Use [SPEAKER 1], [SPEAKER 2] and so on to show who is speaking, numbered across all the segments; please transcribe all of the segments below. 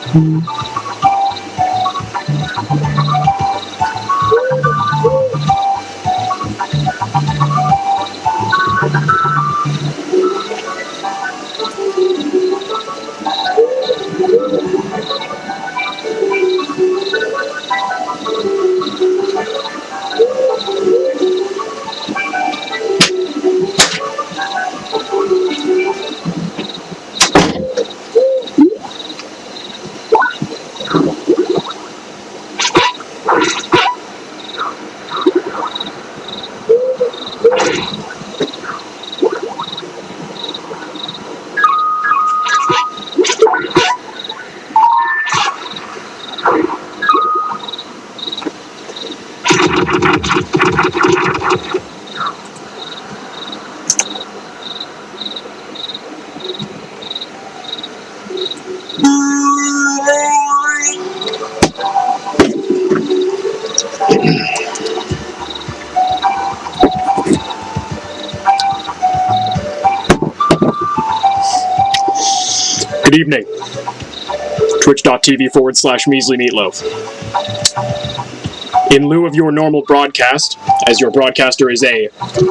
[SPEAKER 1] Good evening. Twitch.tv/Measly Meatloaf. In lieu of your normal broadcast, as your broadcaster is a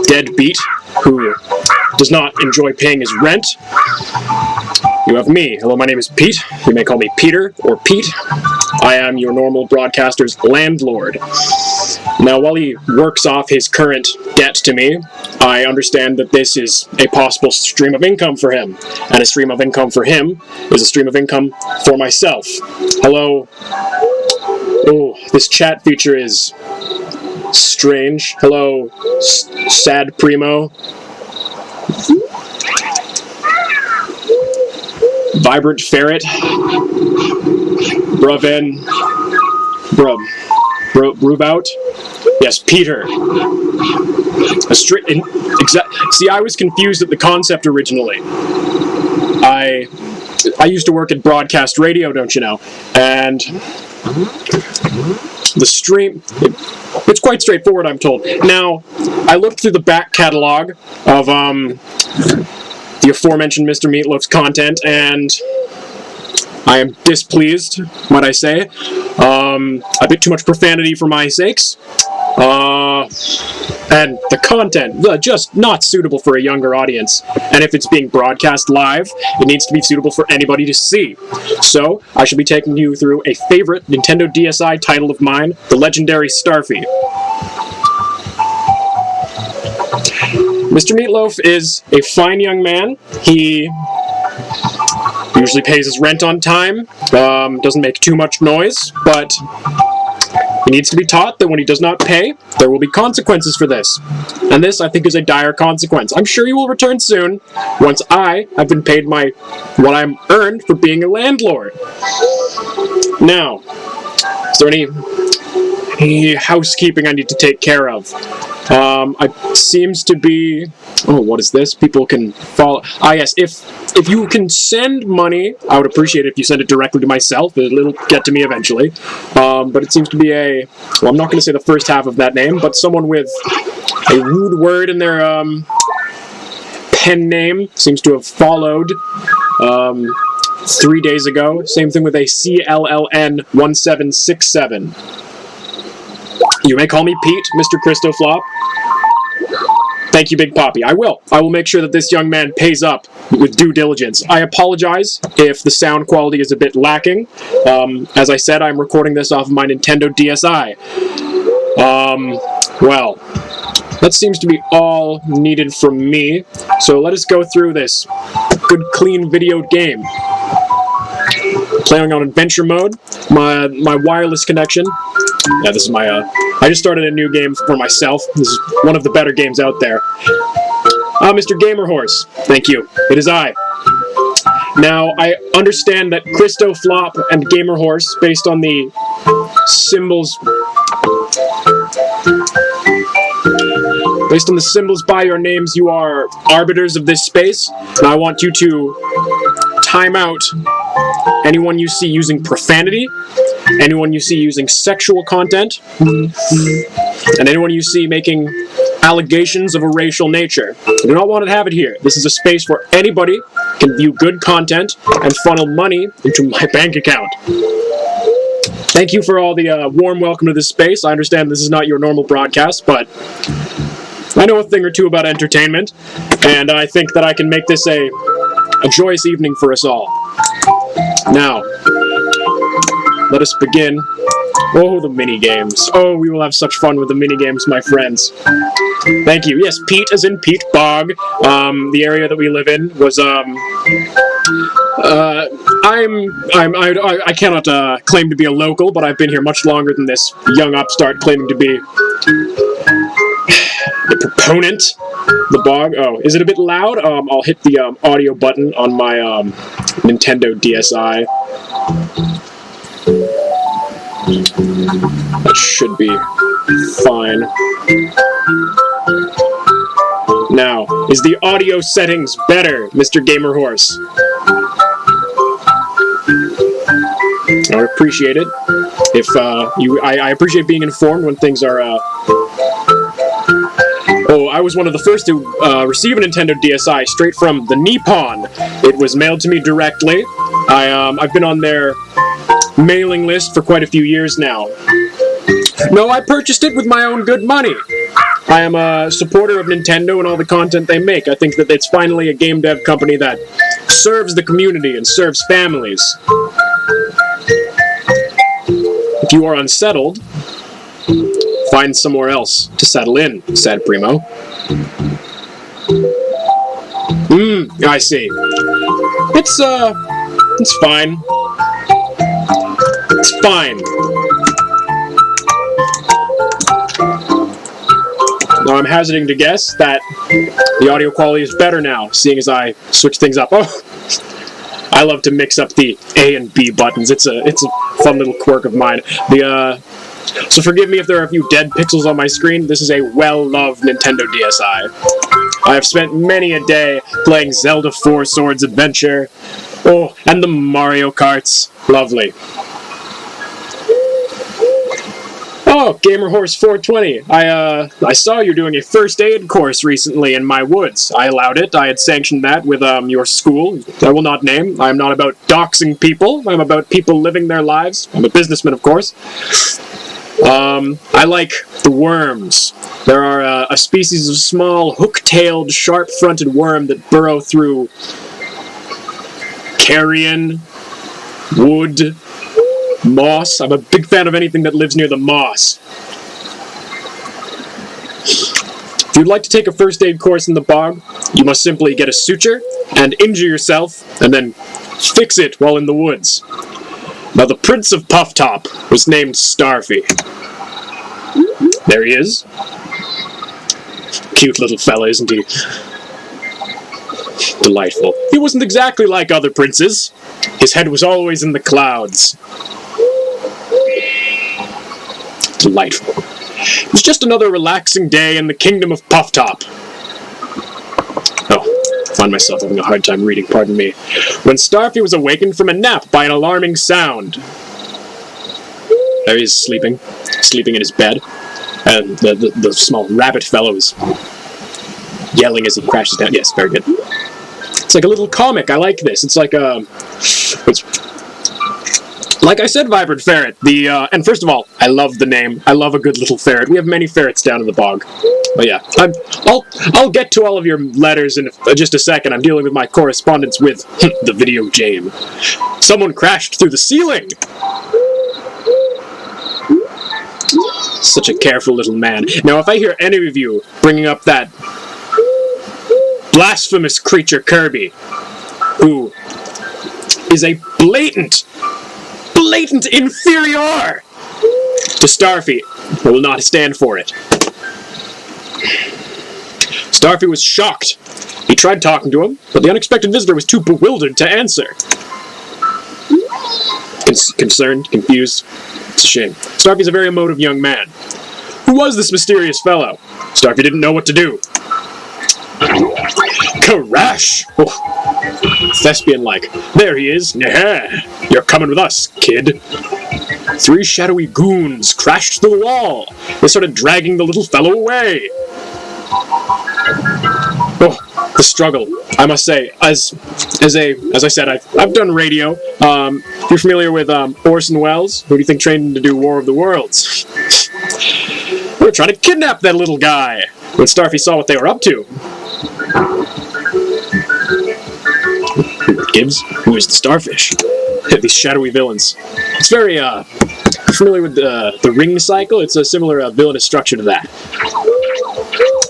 [SPEAKER 1] deadbeat who does not enjoy paying his rent, you have me. Hello, my name is Pete. You may call me Peter or Pete. I am your normal broadcaster's landlord. Now, while he works off his current debt to me, I understand that this is a possible stream of income for him. And a stream of income for him is a stream of income for myself. Hello. Oh, this chat feature is strange. Hello, Sad Primo. Vibrant Ferret. Bruven. Bruvout. Yes, Peter. See, I was confused at the concept originally. I used to work at broadcast radio, don't you know? And the stream, it's quite straightforward, I'm told. Now, I looked through the back catalog of the aforementioned Mr. Meatloaf's content, and I am displeased, might I say. A bit too much profanity for my sakes. And the content, just not suitable for a younger audience. And if it's being broadcast live, it needs to be suitable for anybody to see. So, I shall be taking you through a favorite Nintendo DSi title of mine, the legendary Starfy. Mr. Meatloaf is a fine young man. He usually pays his rent on time, doesn't make too much noise, but he needs to be taught that when he does not pay, there will be consequences for this. And this, I think, is a dire consequence. I'm sure he will return soon, once I have been paid what I'm earned for being a landlord. Now, is there any housekeeping I need to take care of? It seems to be... Oh, what is this? People can follow... Ah, yes, if you can send money, I would appreciate it if you send it directly to myself. It'll get to me eventually. But it seems to be a... Well, I'm not going to say the first half of that name, but someone with a rude word in their pen name seems to have followed 3 days ago. Same thing with a CLLN1767. You may call me Pete, Mr. Christoflop. Thank you, Big Poppy. I will. I will make sure that this young man pays up with due diligence. I apologize if the sound quality is a bit lacking. As I said, I'm recording this off of my Nintendo DSi. Well, that seems to be all needed from me. So let us go through this good, clean video game. Playing on adventure mode. My wireless connection. Yeah, this is my, I just started a new game for myself. This is one of the better games out there. Mr. Gamer Horse. Thank you. It is I. Now, I understand that Christoflop and Gamer Horse, based on the symbols... Based on the symbols by your names, you are arbiters of this space, and I want you to time out anyone you see using profanity, anyone you see using sexual content, and anyone you see making allegations of a racial nature. I do not want to have it here. This is a space where anybody can view good content and funnel money into my bank account. Thank you for all the warm welcome to this space. I understand this is not your normal broadcast, but I know a thing or two about entertainment, and I think that I can make this a joyous evening for us all. Now, let us begin. Oh, the mini-games. Oh, we will have such fun with the mini-games, my friends. Thank you. Yes, Peat as in Peat Bog. The area that we live in was, I cannot claim to be a local, but I've been here much longer than this young upstart claiming to be the proponent. The bog. Oh, is it a bit loud? I'll hit the audio button on my Nintendo DSi. That should be fine. Now, is the audio settings better, Mr. Gamer Horse? I would appreciate it if I appreciate being informed when things are. Oh, I was one of the first to receive a Nintendo DSi straight from the Nippon. It was mailed to me directly. I've been on their mailing list for quite a few years now. No, I purchased it with my own good money. I am a supporter of Nintendo and all the content they make. I think that it's finally a game dev company that serves the community and serves families. If you are unsettled, find somewhere else to settle in, said Primo. I see. It's fine. It's fine. Now I'm hazarding to guess that the audio quality is better now, seeing as I switch things up. Oh, I love to mix up the A and B buttons. It's a fun little quirk of mine. So forgive me if there are a few dead pixels on my screen. This is a well-loved Nintendo DSi. I have spent many a day playing Zelda 4 Swords Adventure. Oh, and the Mario Karts. Lovely. Oh, Gamer Horse 420. I saw you doing a first aid course recently in my woods. I allowed it. I had sanctioned that with your school. I will not name. I am not about doxing people. I'm about people living their lives. I'm a businessman, of course. I like the worms. There are a species of small, hook-tailed, sharp-fronted worm that burrow through carrion, wood, moss. I'm a big fan of anything that lives near the moss. If you'd like to take a first aid course in the bog, you must simply get a suture and injure yourself, and then fix it while in the woods. Now, the Prince of Puff Top was named Starfy. There he is. Cute little fella, isn't he? Delightful. He wasn't exactly like other princes. His head was always in the clouds. Delightful. It was just another relaxing day in the kingdom of Puff Top. Oh, I find myself having a hard time reading, pardon me. When Starfy was awakened from a nap by an alarming sound. There he is, sleeping in his bed. And the small rabbit fellow is yelling as he crashes down. Yes, very good. It's like a little comic. I like this. It's like like I said, Vibrant Ferret. And first of all, I love the name. I love a good little ferret. We have many ferrets down in the bog. But yeah, I'll get to all of your letters in just a second. I'm dealing with my correspondence with the video game. Someone crashed through the ceiling. Such a careful little man. Now, if I hear any of you bringing up that blasphemous creature Kirby, who is a blatant inferior to Starfy, I will not stand for it. Starfy was shocked. He tried talking to him, but the unexpected visitor was too bewildered to answer. Concerned, confused. It's a shame. Starfy's a very emotive young man. Who was this mysterious fellow? Starfy didn't know what to do. Crash! Oh. Thespian-like. There he is. Nah, you're coming with us, kid. 3 shadowy goons crashed through the wall. They started dragging the little fellow away. Oh, the struggle. I must say, as I said, I've done radio. You're familiar with Orson Welles? Who do you think trained him to do War of the Worlds? We're trying to kidnap that little guy. When Starfy saw what they were up to. Gibbs? Who is the Starfish? These shadowy villains. It's very, familiar with the ring cycle? It's a similar villainous structure to that.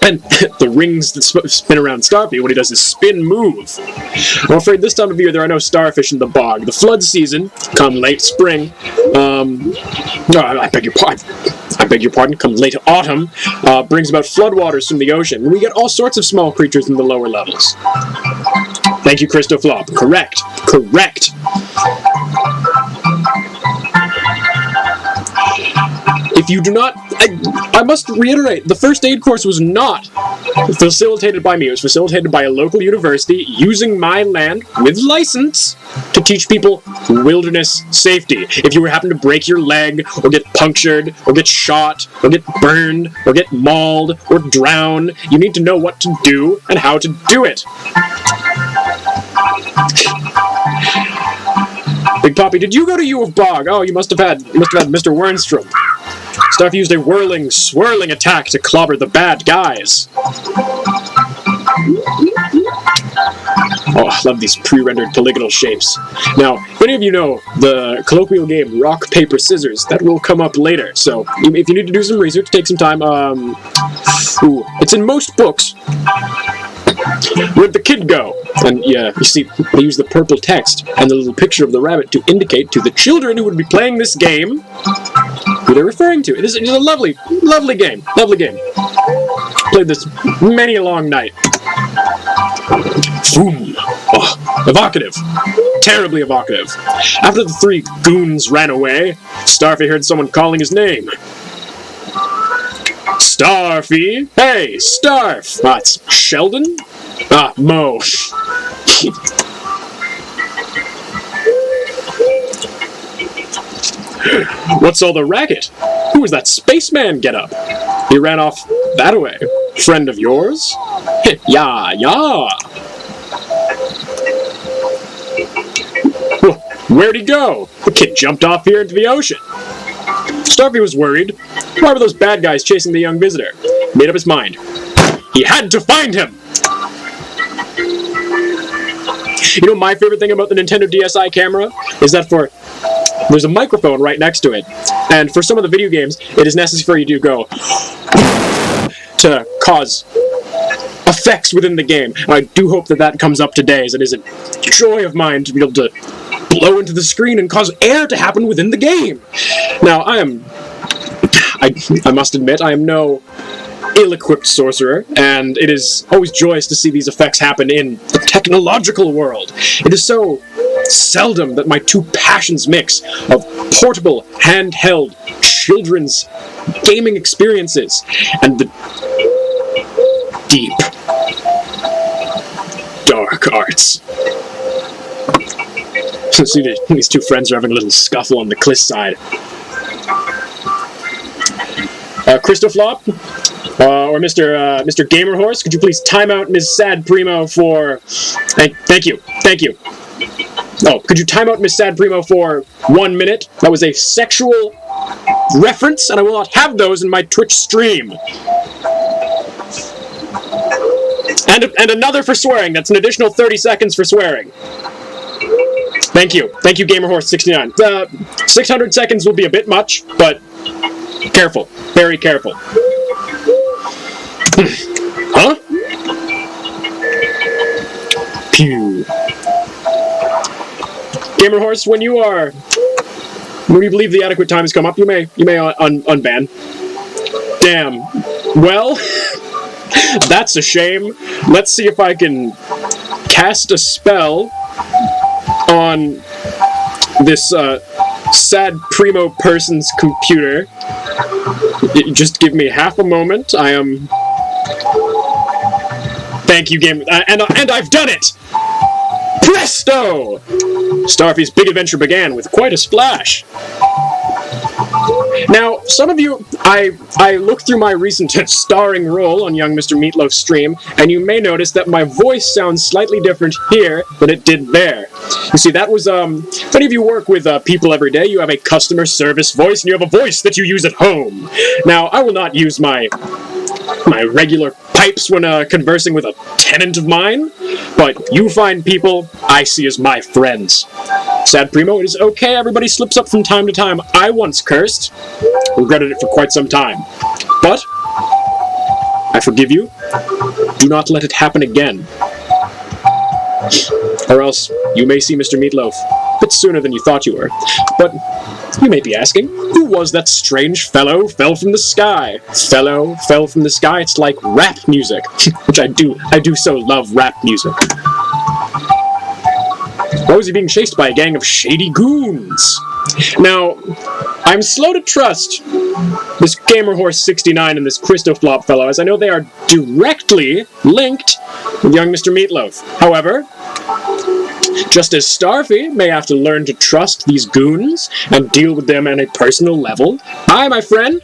[SPEAKER 1] And the rings that spin around Starfy when he does his spin move. I'm afraid this time of year there are no starfish in the bog. The flood season, come late spring, no, I beg your pardon, come late autumn, brings about floodwaters from the ocean, and we get all sorts of small creatures in the lower levels. Thank you, Christoflop. Correct. Correct. If you do not... I must reiterate, the first aid course was not facilitated by me. It was facilitated by a local university using my land with license to teach people wilderness safety. If you happen to break your leg, or get punctured, or get shot, or get burned, or get mauled, or drown, you need to know what to do and how to do it. Big Poppy, did you go to U of Bog? Oh, you must have had Mr. Wernstrom. Starfy used a whirling, swirling attack to clobber the bad guys. Oh, I love these pre-rendered polygonal shapes. Now, if any of you know the colloquial game Rock, Paper, Scissors, that will come up later. So, if you need to do some research, take some time. It's in most books. Where'd the kid go? And yeah, you see, they use the purple text and the little picture of the rabbit to indicate to the children who would be playing this game who they're referring to. It is a lovely, lovely game. Lovely game. Played this many a long night. Boom. Oh, evocative. Terribly evocative. After the three goons ran away, Starfy heard someone calling his name. Starfy! Hey, Starf! Ah, it's Sheldon? Ah, Mo. What's all the racket? Who was that spaceman get up? He ran off that way. Friend of yours? Yeah. Where'd he go? The kid jumped off here into the ocean. Starfy was worried. Why were those bad guys chasing the young visitor? Made up his mind. He had to find him! You know my favorite thing about the Nintendo DSi camera? Is that there's a microphone right next to it. And for some of the video games, it is necessary for you to go to cause effects within the game. And I do hope that comes up today, as it is a joy of mine to be able to blow into the screen and cause air to happen within the game. Now, I must admit, I am no ill-equipped sorcerer, and it is always joyous to see these effects happen in the technological world. It is so seldom that my two passions mix of portable, handheld, children's gaming experiences and the deep, dark arts. So see, these two friends are having a little scuffle on the cliff side. Christoflop, or Mr. Gamerhorse, could you please time out Ms. Sad Primo for... Thank you. Oh, could you time out Ms. Sad Primo for 1 minute? That was a sexual reference, and I will not have those in my Twitch stream. And another for swearing. That's an additional 30 seconds for swearing. Thank you, Gamerhorse69. 600 seconds will be a bit much, but careful, very careful. Huh? Pew. Gamerhorse, when you believe the adequate time has come up, you may unban. Damn. Well, that's a shame. Let's see if I can cast a spell on this sad primo person's computer. Just give me half a moment. I am... Thank you, game. And I've done it! Presto! Starfy's big adventure began with quite a splash. Now, some of you, I looked through my recent starring role on Young Mr. Meatloaf's stream, and you may notice that my voice sounds slightly different here than it did there. You see, that was, if any of you work with people every day, you have a customer service voice, and you have a voice that you use at home. Now, I will not use my regular pipes when conversing with a tenant of mine, but you fine people I see as my friends. Sad Primo, it is okay, everybody slips up from time to time. I once cursed, regretted it for quite some time, but I forgive you. Do not let it happen again. Or else you may see Mr. Meatloaf a bit sooner than you thought you were. But you may be asking, who was that strange fellow fell from the sky? Fellow fell from the sky, it's like rap music, which I do so love rap music. Why was he being chased by a gang of shady goons? Now, I'm slow to trust this GamerHorse69 and this Christoflop fellow, as I know they are directly linked with Young Mr. Meatloaf. However, just as Starfy may have to learn to trust these goons and deal with them on a personal level, I, my friend,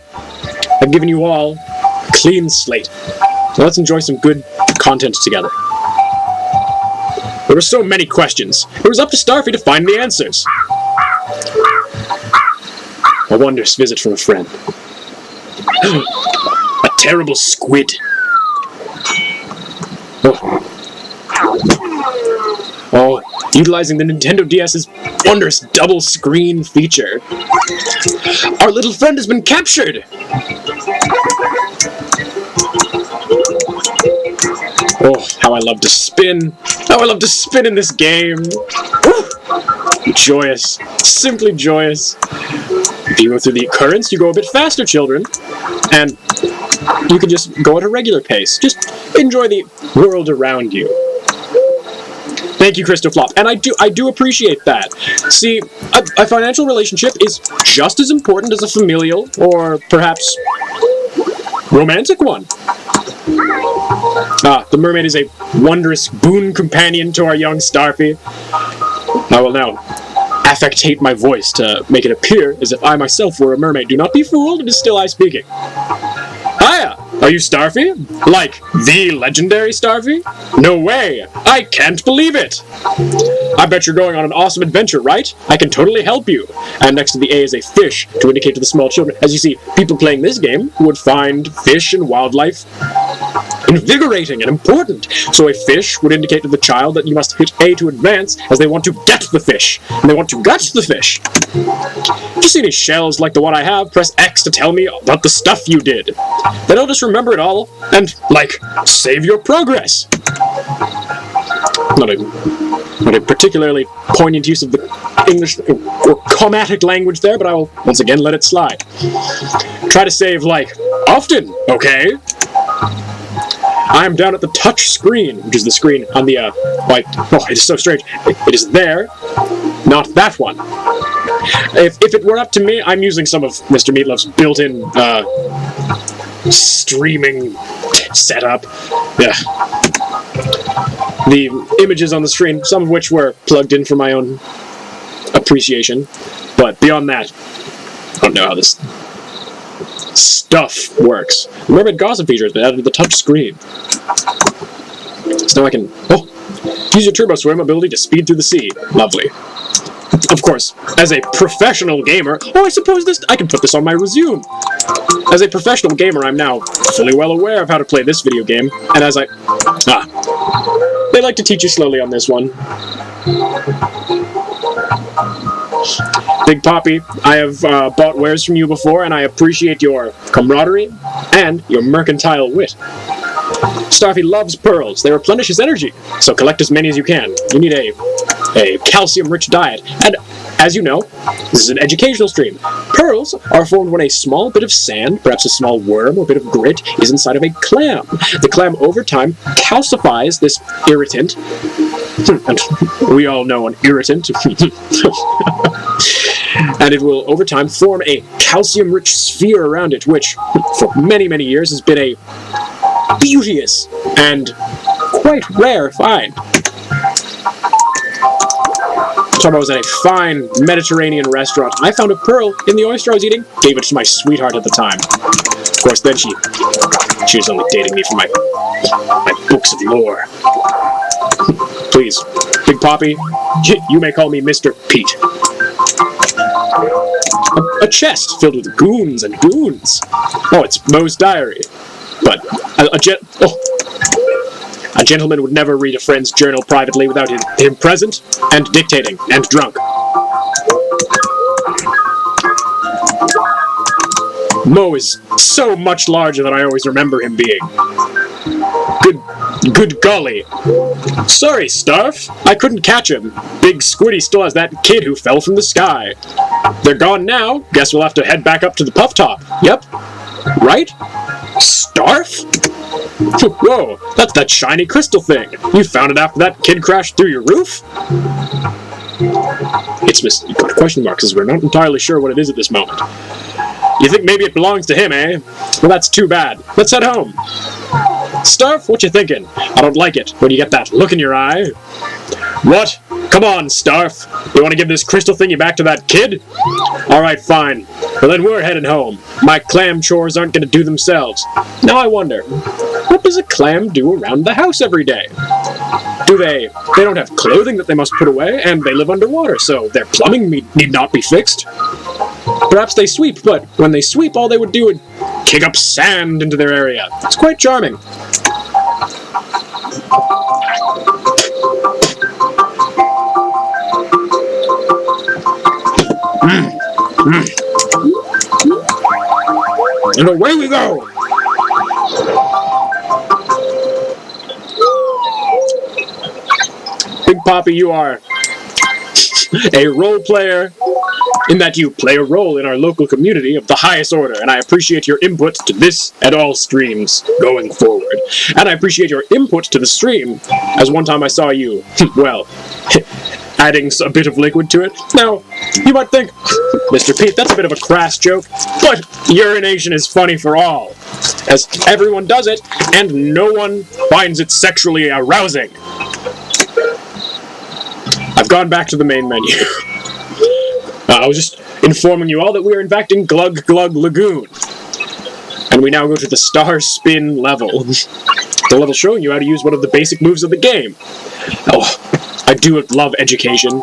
[SPEAKER 1] have given you all a clean slate. So let's enjoy some good content together. There were so many questions. It was up to Starfy to find the answers. A wondrous visit from a friend. A terrible squid. Oh, utilizing the Nintendo DS's wondrous double screen feature. Our little friend has been captured! Oh, how I love to spin. How I love to spin in this game. Woo! Joyous. Simply joyous. If you go through the occurrence, you go a bit faster, children. And you can just go at a regular pace. Just enjoy the world around you. Thank you, Christoflop. And I do appreciate that. See, a financial relationship is just as important as a familial, or perhaps romantic one. Ah, the mermaid is a wondrous boon companion to our young Starfy. I will now affectate my voice to make it appear as if I myself were a mermaid. Do not be fooled, it is still I speaking. Hiya! Are you Starfy? Like, the legendary Starfy? No way! I can't believe it! I bet you're going on an awesome adventure, right? I can totally help you. And next to the A is a fish, to indicate to the small children. As you see, people playing this game would find fish and wildlife invigorating and important. So a fish would indicate to the child that you must hit A to advance, as they want to get the fish, and they want to gut the fish. If you see any shells like the one I have, press X to tell me about the stuff you did. Then I'll just remember it all, and, like, save your progress. Not a particularly poignant use of the English or chromatic language there, but I will once again let it slide. Try to save, like, often, okay? I am down at the touch screen, which is the screen on the, it is so strange. It is there, not that one. If it were up to me, I'm using some of Mr. Meatloaf's built-in, streaming setup. Yeah. The images on the screen, some of which were plugged in for my own appreciation, but beyond that, I don't know how this stuff works. The Mermaid Gossip feature has been added to the touch screen. So now I can, use your Turbo Swim ability to speed through the sea. Lovely. Of course, as a professional gamer, I suppose I can put this on my resume. As a professional gamer, I'm now fully well aware of how to play this video game, and as they like to teach you slowly on this one. Big Poppy, I have bought wares from you before, and I appreciate your camaraderie and your mercantile wit. Starfy loves pearls. They replenish his energy, so collect as many as you can. You need a calcium-rich diet, and as you know, this is an educational stream. Pearls are formed when a small bit of sand, perhaps a small worm or bit of grit, is inside of a clam. The clam, over time, calcifies this irritant, and we all know an irritant, and it will, over time, form a calcium-rich sphere around it, which, for many, many years, has been a beauteous and quite rare find. Starbucks was in a fine Mediterranean restaurant. I found a pearl in the oyster I was eating, gave it to my sweetheart at the time. Of course, then she was only dating me for my books of lore. Please, Big Poppy, you may call me Mr. PEAT. A chest filled with goons and goons. Oh, it's Moe's diary. But a gentleman would never read a friend's journal privately without him present and dictating and drunk. Moe is so much larger than I always remember him being. Good golly. Sorry, Starf. I couldn't catch him. Big Squiddy still has that kid who fell from the sky. They're gone now. Guess we'll have to head back up to the puff top. Yep. Right? Starf? Whoa, that's that shiny crystal thing. You found it after that kid crashed through your roof? It's got question marks as we're not entirely sure what it is at this moment. You think maybe it belongs to him, eh? Well, that's too bad. Let's head home. Starf, what you thinking? I don't like it when you get that look in your eye. What? Come on, Starf. You want to give this crystal thingy back to that kid? Alright, fine. Well, then we're heading home. My clam chores aren't going to do themselves. Now I wonder, what does a clam do around the house every day? They don't have clothing that they must put away, and they live underwater, so their plumbing need not be fixed. Perhaps they sweep, but when they sweep, all they would do would kick up sand into their area. It's quite charming. And away we go! Big Poppy, you are a role player in that you play a role in our local community of the highest order, and I appreciate your input to this and all streams going forward. And I appreciate your input to the stream, as one time I saw you, well, adding a bit of liquid to it. Now, you might think, Mr. PEAT, that's a bit of a crass joke, but urination is funny for all, as everyone does it, and no one finds it sexually arousing. I've gone back to the main menu. I was just informing you all that we are in fact in Glug Glug Lagoon. And we now go to the Star Spin level. The level showing you how to use one of the basic moves of the game. Oh, I do love education.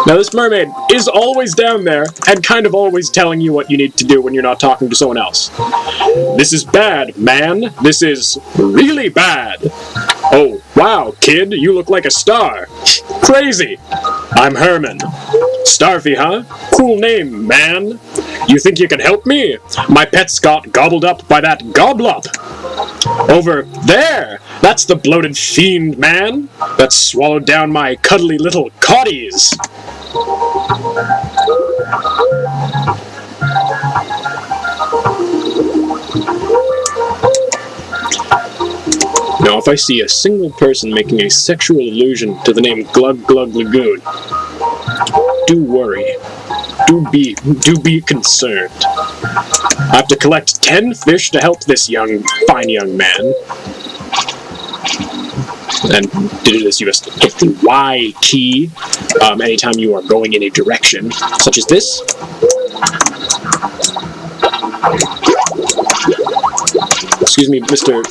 [SPEAKER 1] Now this mermaid is always down there, and kind of always telling you what you need to do when you're not talking to someone else. This is bad, man. This is really bad. Oh, wow, kid, you look like a star. Crazy. I'm Herman. Starfy, huh? Cool name, man. You think you can help me? My pets got gobbled up by that gobblop. Over there! That's the bloated fiend, man! That swallowed down my cuddly little cotties! Now, if I see a single person making a sexual allusion to the name Glug Glug Lagoon, do worry. Do be concerned. I have to collect 10 fish to help this fine young man. And to do this, you must hit the Y key anytime you are going in a direction, such as this. Excuse me, Mr.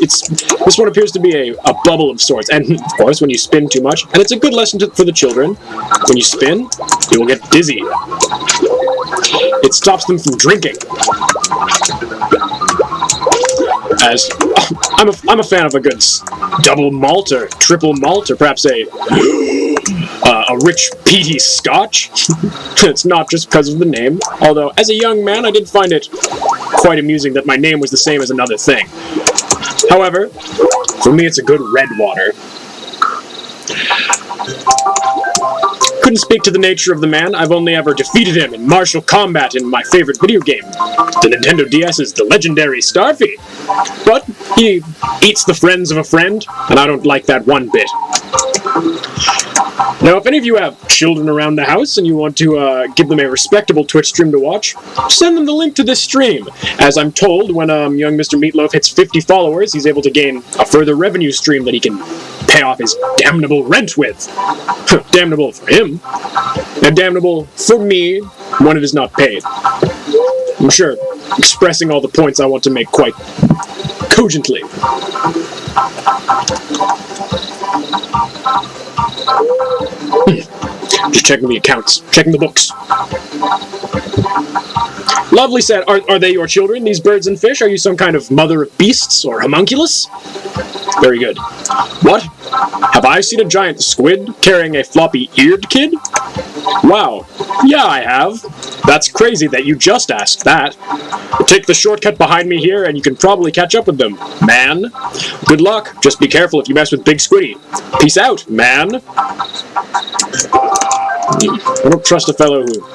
[SPEAKER 1] This one appears to be a bubble of sorts, and of course, when you spin too much, and it's a good lesson for the children, when you spin, you will get dizzy. It stops them from drinking. As I'm a fan of a good double malt or triple malt, or perhaps a rich peaty scotch. It's not just because of the name, although as a young man I did find it quite amusing that my name was the same as another thing. However, for me it's a good red water. Couldn't speak to the nature of the man. I've only ever defeated him in martial combat in my favorite video game, the Nintendo DS's The Legendary Starfy. But he eats the friends of a friend, and I don't like that one bit. Now, if any of you have children around the house and you want to give them a respectable Twitch stream to watch, send them the link to this stream. As I'm told, when young Mr. Meatloaf hits 50 followers, he's able to gain a further revenue stream that he can pay off his damnable rent with. Damnable for him, and damnable for me when it is not paid. I'm sure expressing all the points I want to make quite cogently. Just checking the accounts, checking the books. Lovely said, are they your children, these birds and fish? Are you some kind of mother of beasts or homunculus? Very good. What? Have I seen a giant squid carrying a floppy-eared kid? Wow. Yeah, I have. That's crazy that you just asked that. Take the shortcut behind me here and you can probably catch up with them, man. Good luck. Just be careful if you mess with Big Squiddy. Peace out, man. I don't trust a fellow who...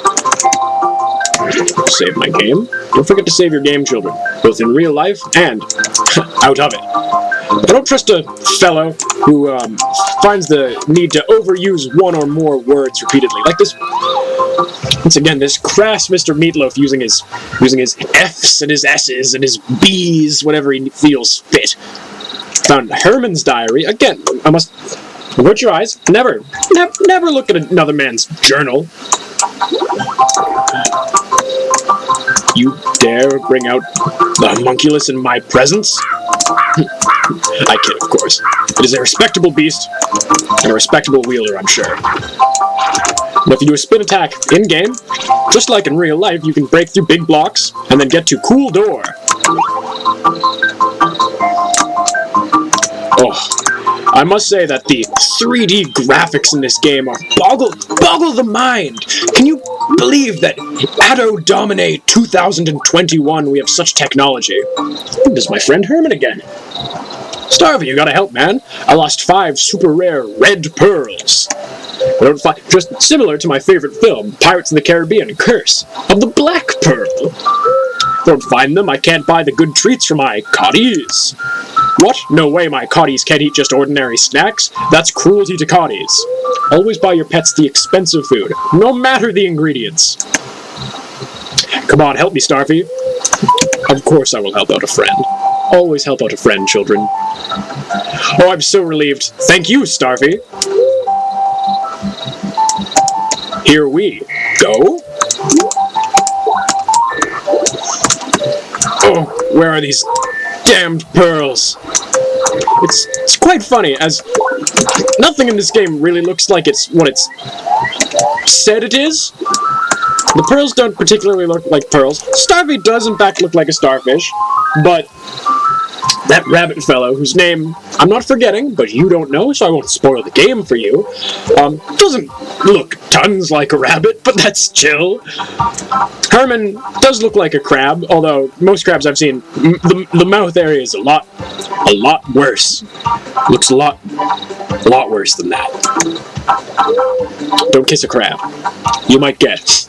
[SPEAKER 1] Save my game. Don't forget to save your game, children, both in real life and out of it. I don't trust a fellow who finds the need to overuse one or more words repeatedly, like this. Once again, this crass Mr. Meatloaf using his F's and his S's and his B's whenever he feels fit. Found Herman's diary again. I must avert your eyes. Never look at another man's journal. You dare bring out the homunculus in my presence? I kid, of course. It is a respectable beast, and a respectable wielder, I'm sure. And if you do a spin attack in-game, just like in real life, you can break through big blocks, and then get to cool door. Oh, I must say that the 3D graphics in this game are boggle the mind. Can you believe that Anno Domine 2021 we have such technology? This is my friend Herman again. Starfy, you gotta help, man. I lost 5 super rare red pearls. I don't find, just similar to my favorite film, Pirates of the Caribbean, Curse of the Black Pearl. Don't find them, I can't buy the good treats for my coddies. What? No way my coddies can't eat just ordinary snacks? That's cruelty to coddies. Always buy your pets the expensive food, no matter the ingredients. Come on, help me, Starfy. Of course I will help out a friend. Always help out a friend, children. Oh, I'm so relieved. Thank you, Starfy. Here we go. Oh, where are these damned pearls? It's quite funny, as nothing in this game really looks like it's what it's said it is. The pearls don't particularly look like pearls. Starfy does in fact look like a starfish, but that rabbit fellow, whose name I'm not forgetting, but you don't know, so I won't spoil the game for you, doesn't look tons like a rabbit, but that's chill. Herman does look like a crab, although most crabs I've seen, the mouth area is a lot worse. Looks a lot worse than that. Don't kiss a crab. You might get.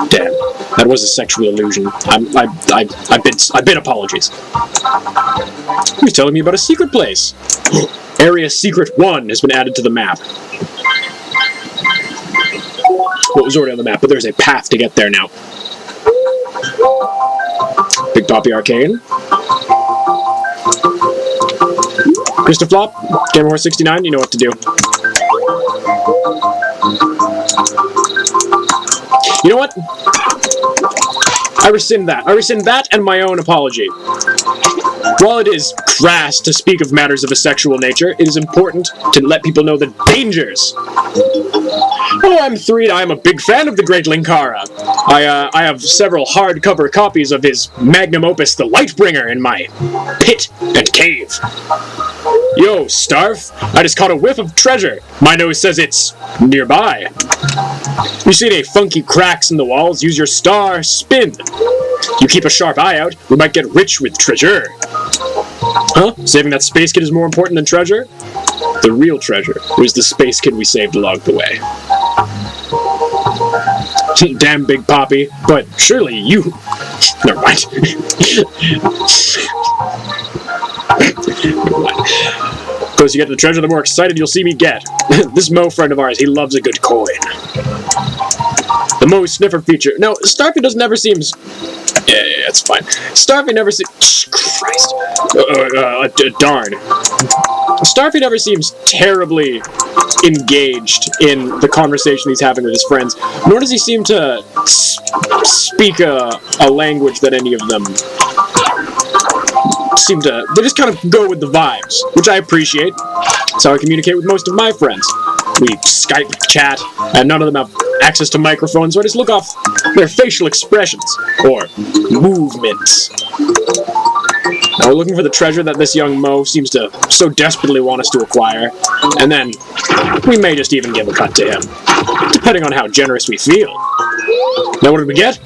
[SPEAKER 1] Damn, that was a sexual illusion. I bid apologies. He was telling me about a secret place. Area Secret 1 has been added to the map. Well, it was already on the map, but there's a path to get there now. Big Poppy Arcane. Christoflop, Gamer Horse 69, you know what to do. You know what? I rescind that. I rescind that and my own apology. While it is crass to speak of matters of a sexual nature, it is important to let people know the dangers. Oh, I'm Threed. I am a big fan of the great Linkara. I have several hardcover copies of his magnum opus, The Lightbringer, in my pit and cave. Yo, Starf, I just caught a whiff of treasure. My nose says it's nearby. You see any funky cracks in the walls? Use your star spin. You keep a sharp eye out, we might get rich with treasure. Huh? Saving that space kid is more important than treasure? The real treasure was the space kid we saved along the way. Damn, Big Poppy, but surely you... Never mind. Never mind. The closer you get to the treasure, the more excited you'll see me get. This Mo friend of ours, he loves a good coin. The Mo sniffer feature. No, Starfy doesn't ever seems... Yeah, it's fine. Starfy never seems... Christ. Darn. Starfy never seems terribly engaged in the conversation he's having with his friends, nor does he seem to speak a language that any of them seem to... They just kind of go with the vibes, which I appreciate. That's how I communicate with most of my friends. We Skype chat, and none of them have access to microphones, so I just look off their facial expressions, or movements. Now we're looking for the treasure that this young Mo seems to so desperately want us to acquire, and then we may just even give a cut to him, depending on how generous we feel. Now what did we get?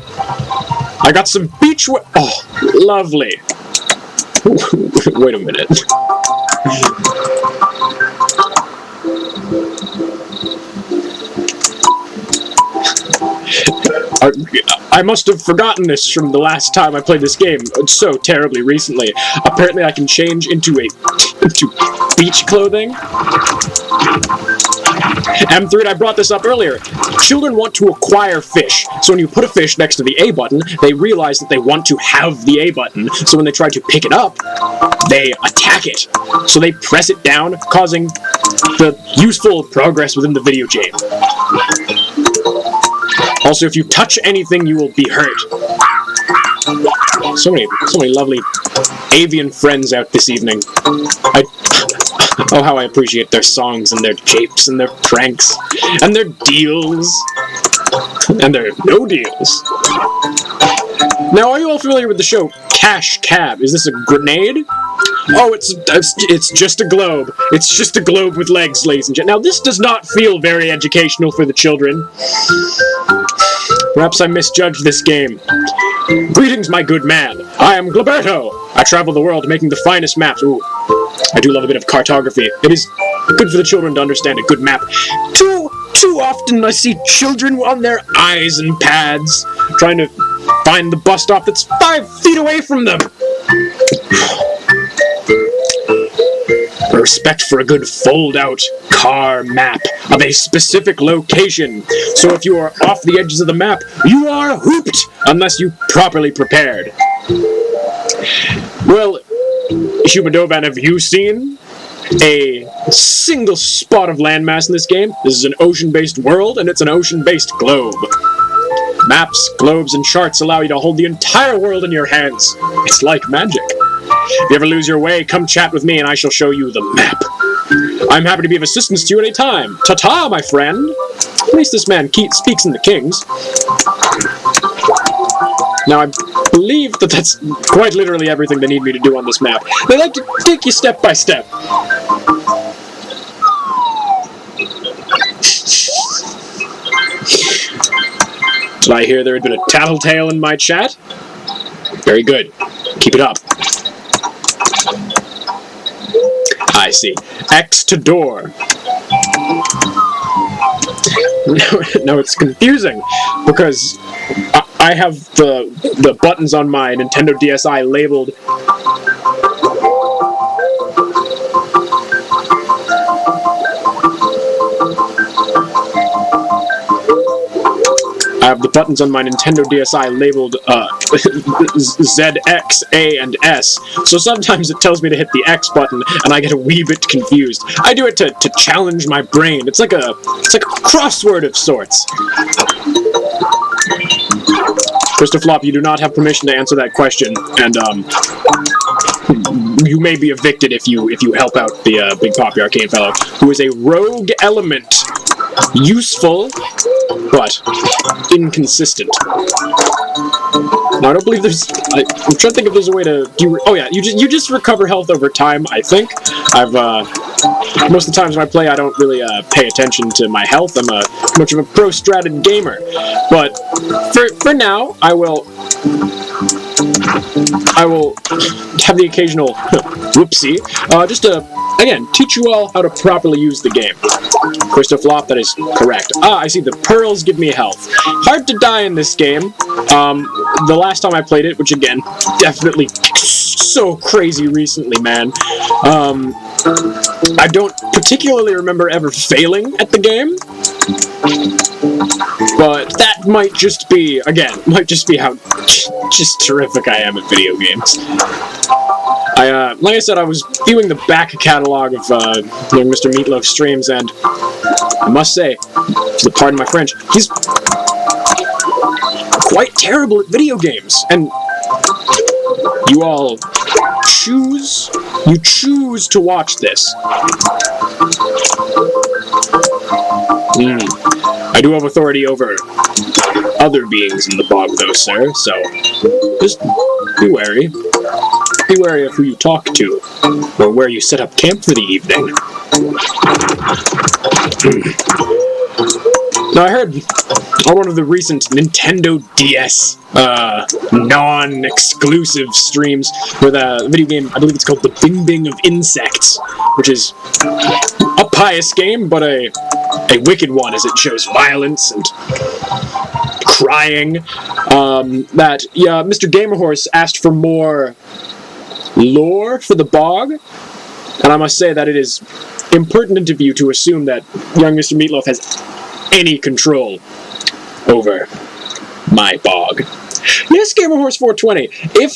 [SPEAKER 1] I got some beach... Oh, lovely. Wait a minute. I must have forgotten this from the last time I played this game so terribly recently. Apparently I can change into beach clothing. M3, I brought this up earlier. Children want to acquire fish, so when you put a fish next to the A button, they realize that they want to have the A button, so when they try to pick it up, they attack it. So they press it down, causing the useful progress within the video game. Also, if you touch anything, you will be hurt. So many lovely avian friends out this evening. Oh, how I appreciate their songs and their japes and their pranks and their deals and their no deals. Now, are you all familiar with the show Cash Cab? Is this a grenade? Oh, it's just a globe. It's just a globe with legs, ladies and gentlemen. Now, this does not feel very educational for the children. Perhaps I misjudged this game. Greetings, my good man. I am Gilberto. I travel the world making the finest maps. Ooh, I do love a bit of cartography. It is good for the children to understand a good map. Too often I see children on their eyes and pads, trying to find the bus stop that's 5 feet away from them. Respect for a good fold-out car map of a specific location. So if you are off the edges of the map, you are hooped unless you properly prepared. Well, Humadoban, have you seen a single spot of landmass in this game? This is an ocean-based world, and it's an ocean-based globe. Maps, globes, and charts allow you to hold the entire world in your hands. It's like magic. If you ever lose your way, come chat with me and I shall show you the map. I'm happy to be of assistance to you at any time. Ta-ta, my friend! At least this man speaks in the Kings. Now, I believe that that's quite literally everything they need me to do on this map. They like to take you step by step. Did I hear there had been a tattletale in my chat? Very good. Keep it up. I see. X to door. Now it's confusing, because I have the buttons on my Nintendo DSi labeled... I have the buttons on my Nintendo DSi labeled Z, X, A, and S, so sometimes it tells me to hit the X button, and I get a wee bit confused. I do it to challenge my brain. It's like a crossword of sorts. Christophlop, you do not have permission to answer that question, and you may be evicted if you help out the Big Poppy Arcane fellow, who is a rogue element. Useful, but inconsistent. Now, I don't believe there's... I'm trying to think if there's a way to... Oh yeah, you just recover health over time, I think. Most of the times when I play, I don't really pay attention to my health. I'm much of a pro-stratted gamer. But for now, I will have the occasional whoopsie, just to, again, teach you all how to properly use the game. Christophlop, that is correct. I see, the pearls give me health. Hard to die in this game. The last time I played it, which again, definitely so crazy recently, man. I don't particularly remember ever failing at the game. But that might just be, again, how just terrific I am at video games. Like I said, I was viewing the back catalog of young Mr. Meatloaf streams, and I must say, pardon my French, he's quite terrible at video games, and you all choose to watch this. I do have authority over other beings in the bog, though, sir, so just be wary. Be wary of who you talk to, or where you set up camp for the evening. Now, I heard on one of the recent Nintendo DS non-exclusive streams with a video game, I believe it's called The Bing Bing of Insects, which is a pious game, but a wicked one, as it shows violence and crying. That Mr. Gamerhorse asked for more lore for the bog, and I must say that it is impertinent of you to assume that young Mr. Meatloaf has any control over my bog. Yes, Gamerhorse420, if,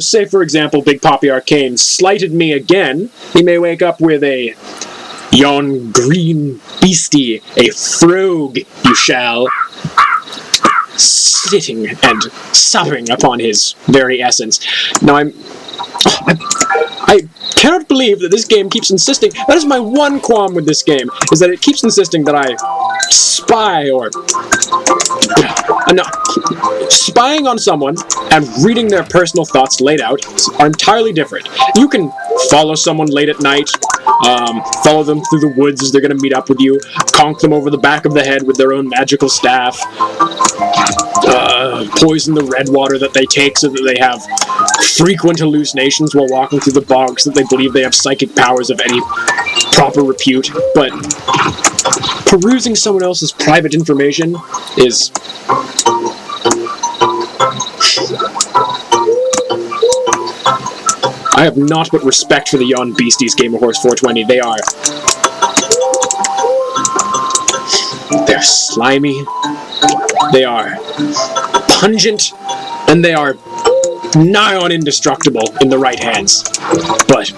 [SPEAKER 1] say for example, Big Poppy Arcane slighted me again, he may wake up with a yon green beastie, a frog you shall, sitting and supping upon his very essence. Now I cannot believe that this game keeps insisting, that is my one qualm with this game, is that it keeps insisting that I spy or... no, spying on someone and reading their personal thoughts laid out are entirely different. You can follow someone late at night, follow them through the woods as they're going to meet up with you, conk them over the back of the head with their own magical staff, poison the red water that they take so that they have frequent hallucinations while walking through the bog so that they believe they have psychic powers of any proper repute, but perusing someone else's private information is... I have naught but respect for the yon beasties, Gamerhorse420. They're slimy, they are pungent, and they are nigh on indestructible in the right hands. But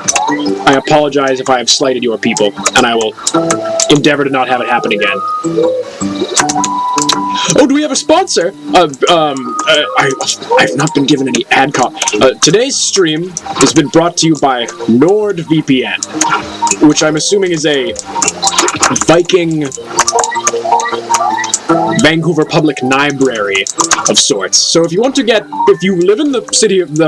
[SPEAKER 1] I apologize if I have slighted your people, and I will endeavor to not have it happen again. Oh, do we have a sponsor? I've not been given any ad cop. Today's stream has been brought to you by NordVPN, which I'm assuming is a Viking Vancouver Public Library of sorts. So if you want to if you live in the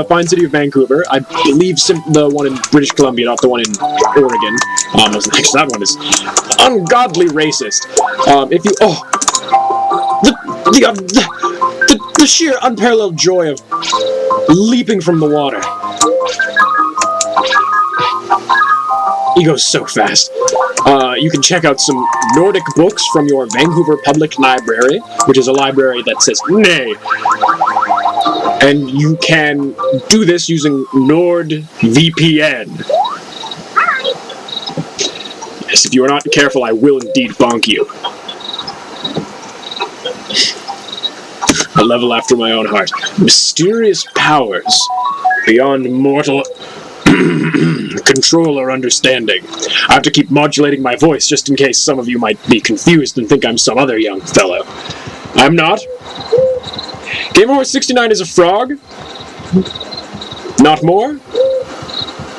[SPEAKER 1] fine city of Vancouver, I believe the one in British Columbia, not the one in Oregon. Actually, that one is ungodly racist. The sheer unparalleled joy of leaping from the water. He goes so fast. You can check out some Nordic books from your Vancouver Public Library, which is a library that says nay. And you can do this using NordVPN. Yes, if you are not careful, I will indeed bonk you. A level after my own heart. Mysterious powers beyond mortal control or understanding. I have to keep modulating my voice just in case some of you might be confused and think I'm some other young fellow. I'm not. Gamerhorse69 is a frog. Not more,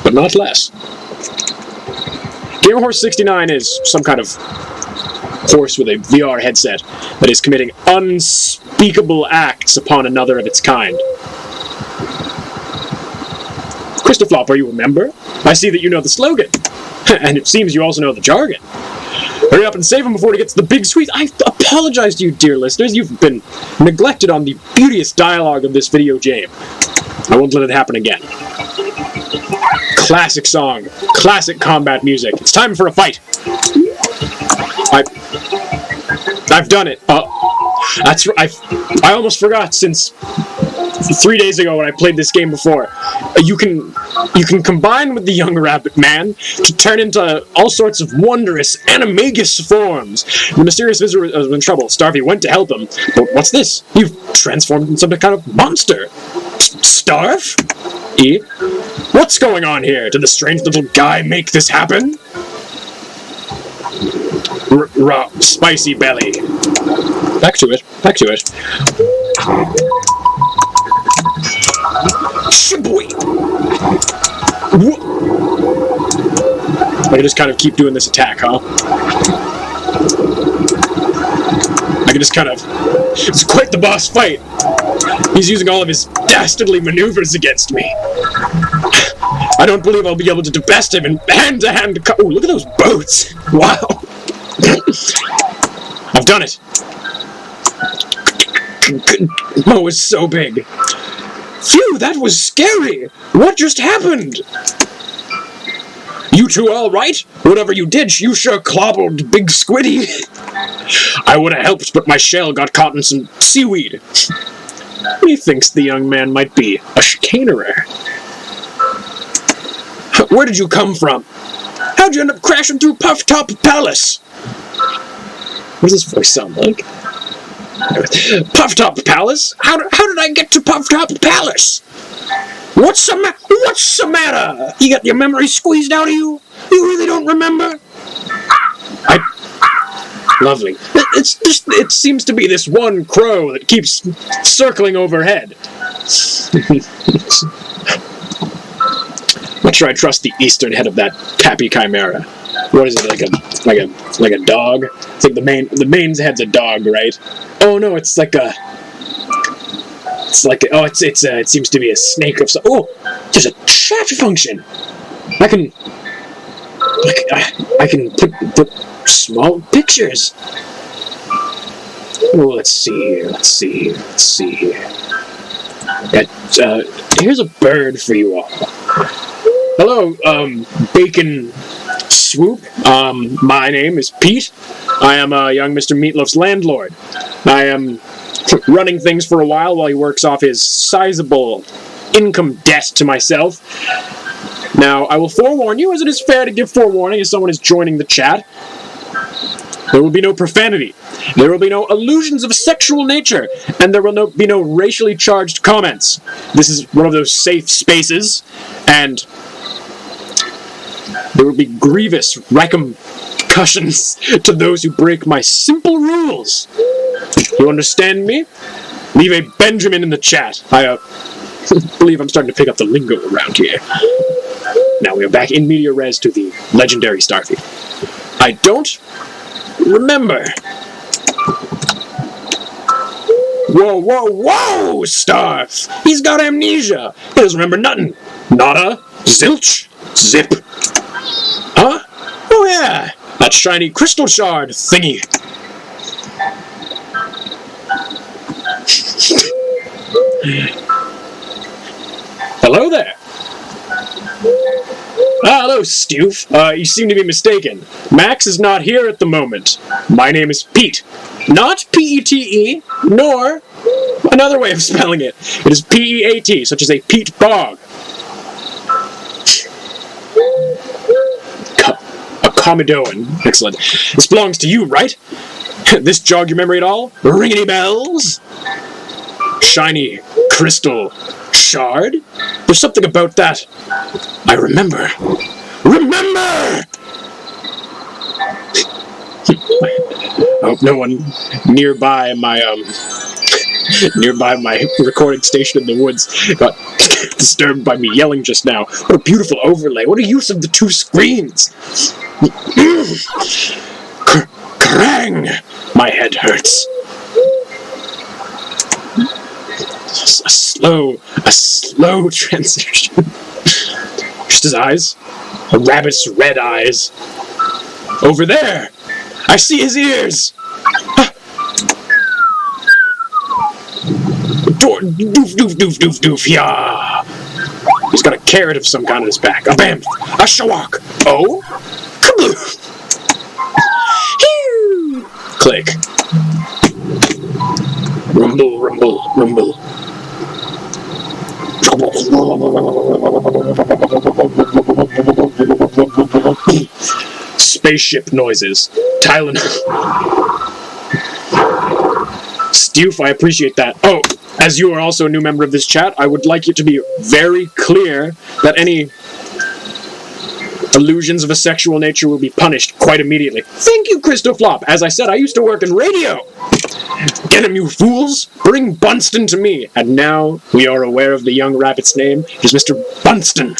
[SPEAKER 1] but not less. Gamerhorse69 is some kind of horse with a VR headset that is committing unspeakable acts upon another of its kind. Christoflop, are you a member? I see that you know the slogan. And it seems you also know the jargon. Hurry up and save him before he gets the big squeeze. I apologize to you, dear listeners. You've been neglected on the beauteous dialogue of this video game. I won't let it happen again. Classic song. Classic combat music. It's time for a fight. I've done it. That's right. I almost forgot, since 3 days ago when I played this game before. You can combine with the young rabbit man to turn into all sorts of wondrous animagus forms. The mysterious visitor was in trouble. Starfy went to help him. But what's this? You've transformed into some kind of monster. Starfy? What's going on here? Did the strange little guy make this happen? Raw, spicy belly. Back to it. Back to it. Shaboy! I can just kind of keep doing this attack, huh? I can just kind of... It's quite the boss fight. He's using all of his dastardly maneuvers against me. I don't believe I'll be able to best him in hand-to-hand... Oh, look at those boats! Wow! I've done it! Mo is so big. Phew, that was scary! What just happened? You two all right? Whatever you did, you sure clobbered Big Squiddy. I would have helped, but my shell got caught in some seaweed. He thinks the young man might be a chicanerer. Where did you come from? How'd you end up crashing through Puff Top Palace? What does this voice sound like? Puff Top Palace? How did I get to Puff Top Palace? What's the matter? You got your memory squeezed out of you? You really don't remember? Lovely. It seems to be this one crow that keeps circling overhead. I'm not sure I trust the eastern head of that Pappy Chimera. What is it, like a dog? It's like the main's head's a dog, right? Oh no, it seems to be a snake of some... Oh, there's a chat function. I can put small pictures. Oh, let's see here. Here's a bird for you all. Hello, Bacon Swoop. My name is Pete. I am young Mr. Meatloaf's landlord. I am running things for a while he works off his sizable income debt to myself. Now, I will forewarn you, as it is fair to give forewarning as someone is joining the chat. There will be no profanity. There will be no allusions of a sexual nature, and there will be no racially charged comments. This is one of those safe spaces, and there will be grievous repercussions to those who break my simple rules. You understand me? Leave a Benjamin in the chat. I believe I'm starting to pick up the lingo around here. Now we are back in media res to the legendary Starfy. I don't remember. Whoa, Starf! He's got amnesia! He doesn't remember nothing. Nada, zilch, zip. Huh? Oh yeah, that shiny crystal shard thingy. Hello there. Hello, Stoof. You seem to be mistaken. Max is not here at the moment. My name is Pete. Not P-E-T-E, nor another way of spelling it. It is P-E-A-T, such as a peat bog. A Commodone. Excellent. This belongs to you, right? This jog your memory at all? Ring any bells? Shiny crystal shard? There's something about that. I remember. Remember! I hope no one nearby my recording station in the woods got disturbed by me yelling just now. What a beautiful overlay. What a use of the two screens. Krang! My head hurts. A slow transition. Just his eyes. A rabbit's red eyes. Over there! I see his ears! Doof, yeah! He's got a carrot of some kind on his back. A bamf! A shawak! Oh? Kabloof! Hew! Click. Rumble. Spaceship noises. Tylenol. Stoof, I appreciate that. Oh, As you are also a new member of this chat, I would like you to be very clear that any illusions of a sexual nature will be punished quite immediately. Thank you, Crystal Flop. As I said, I used to work in radio. Get him, you fools! Bring Bunston to me! And now we are aware of the young rabbit's name. It is Mr. Bunston.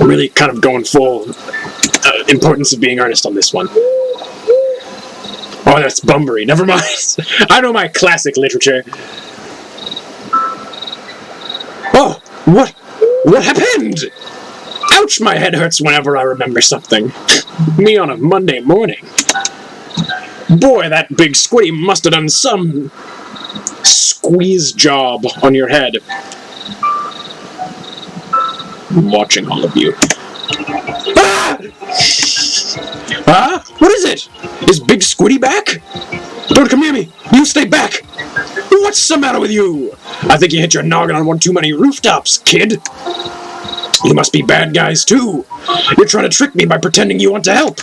[SPEAKER 1] I'm really kind of going full importance of being earnest on this one. Oh, that's Bunbury. Never mind. I know my classic literature. Oh, what happened? Ouch, my head hurts whenever I remember something. Me on a Monday morning. Boy, that big squiddy must have done some squeeze job on your head. I'm watching all of you. Ah! Ah? What is it? Is Big Squiddy back? Don't come near me! You stay back! What's the matter with you? I think you hit your noggin on one too many rooftops, kid. You must be bad guys, too. You're trying to trick me by pretending you want to help.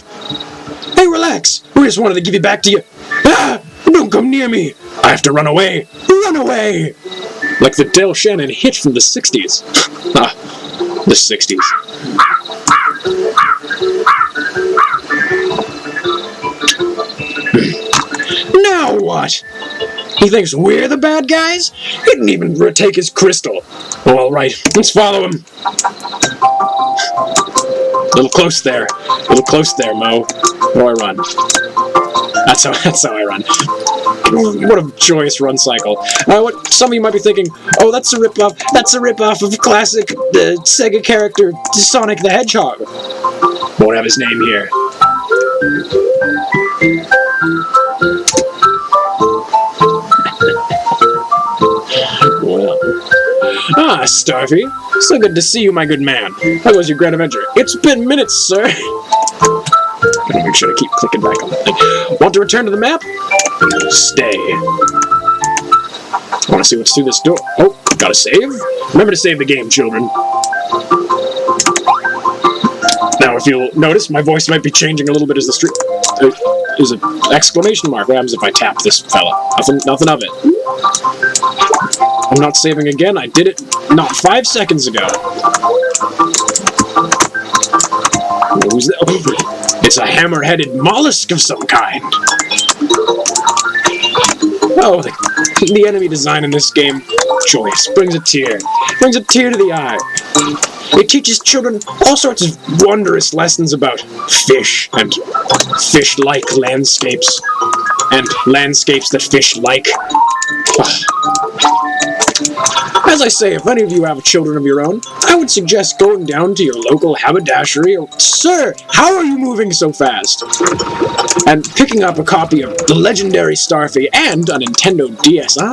[SPEAKER 1] Hey, relax. We just wanted to give it back to you. Ah! Don't come near me. I have to run away. Run away! Like the Del Shannon hit from the 60s. Ah, the 60s. Now what? He thinks we're the bad guys? He didn't even take his crystal. Oh, all right, let's follow him. A little close there. A little close there, Mo. Oh, I run. That's how I run. What a joyous run cycle. What some of you might be thinking, oh, that's a ripoff. That's a ripoff of classic Sega character Sonic the Hedgehog. Won't have his name here. Well. Ah, Starfy. So good to see you, my good man. How was your grand adventure? It's been minutes, sir. Gotta make sure to keep clicking back on that thing. Want to return to the map? Stay. I want to see what's through this door. Oh, gotta save? Remember to save the game, children. Now, if you'll notice, my voice might be changing a little bit as the stream... There's an exclamation mark. What happens if I tap this fella? Nothing of it. I'm not saving again. I did it not 5 seconds ago. Who's that? Oh, it's a hammer-headed mollusk of some kind. Oh, the enemy design in this game, joyous, brings a tear to the eye. It teaches children all sorts of wondrous lessons about fish and fish-like landscapes, and landscapes that fish like. As I say, if any of you have children of your own, I would suggest going down to your local haberdashery. Sir, how are you moving so fast? And picking up a copy of the legendary Starfy and a Nintendo DSi.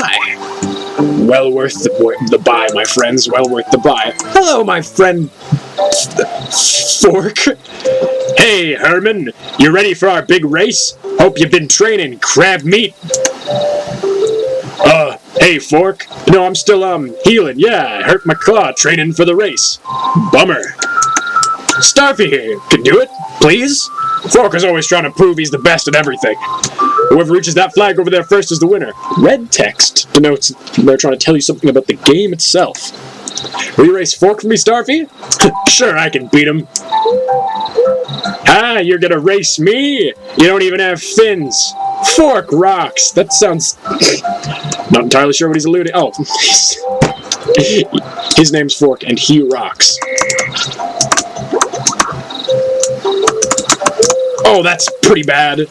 [SPEAKER 1] Well worth the buy, my friends. Well worth the buy. Hello, my friend Fork. Hey, Herman. You ready for our big race? Hope you've been training crab meat. Hey, Fork. No, I'm still, healing. Yeah, I hurt my claw training for the race. Bummer. Starfy here. Can do it? Please? Fork is always trying to prove he's the best at everything. Whoever reaches that flag over there first is the winner. Red text denotes they're trying to tell you something about the game itself. Will you race Fork for me, Starfy? Sure, I can beat him. Ah, you're gonna race me? You don't even have fins. Fork rocks. That sounds... Not entirely sure what he's alluding... Oh. His name's Fork, and he rocks. Oh, that's pretty bad.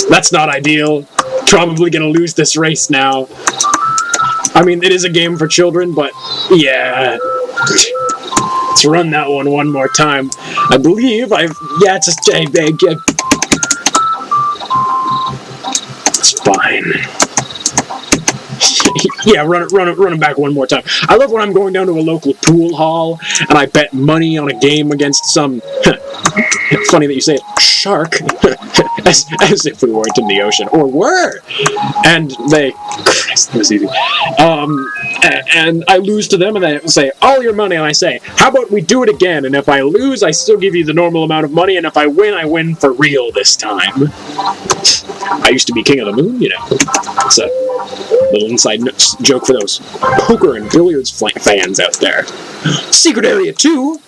[SPEAKER 1] That's not ideal. Probably gonna lose this race now. I mean, it is a game for children, but yeah. Let's run that one more time. I believe yeah, it's it's fine. Yeah, run it back one more time. I love when I'm going down to a local pool hall and I bet money on a game against some funny that you say it, shark, as if we weren't in the ocean, or were, and they, Christ, that was easy, and I lose to them, and they say, all your money, and I say, how about we do it again, and if I lose, I still give you the normal amount of money, and if I win for real this time. I used to be king of the moon, you know, so, Little inside joke for those poker and billiards fans out there. Secret Area 2?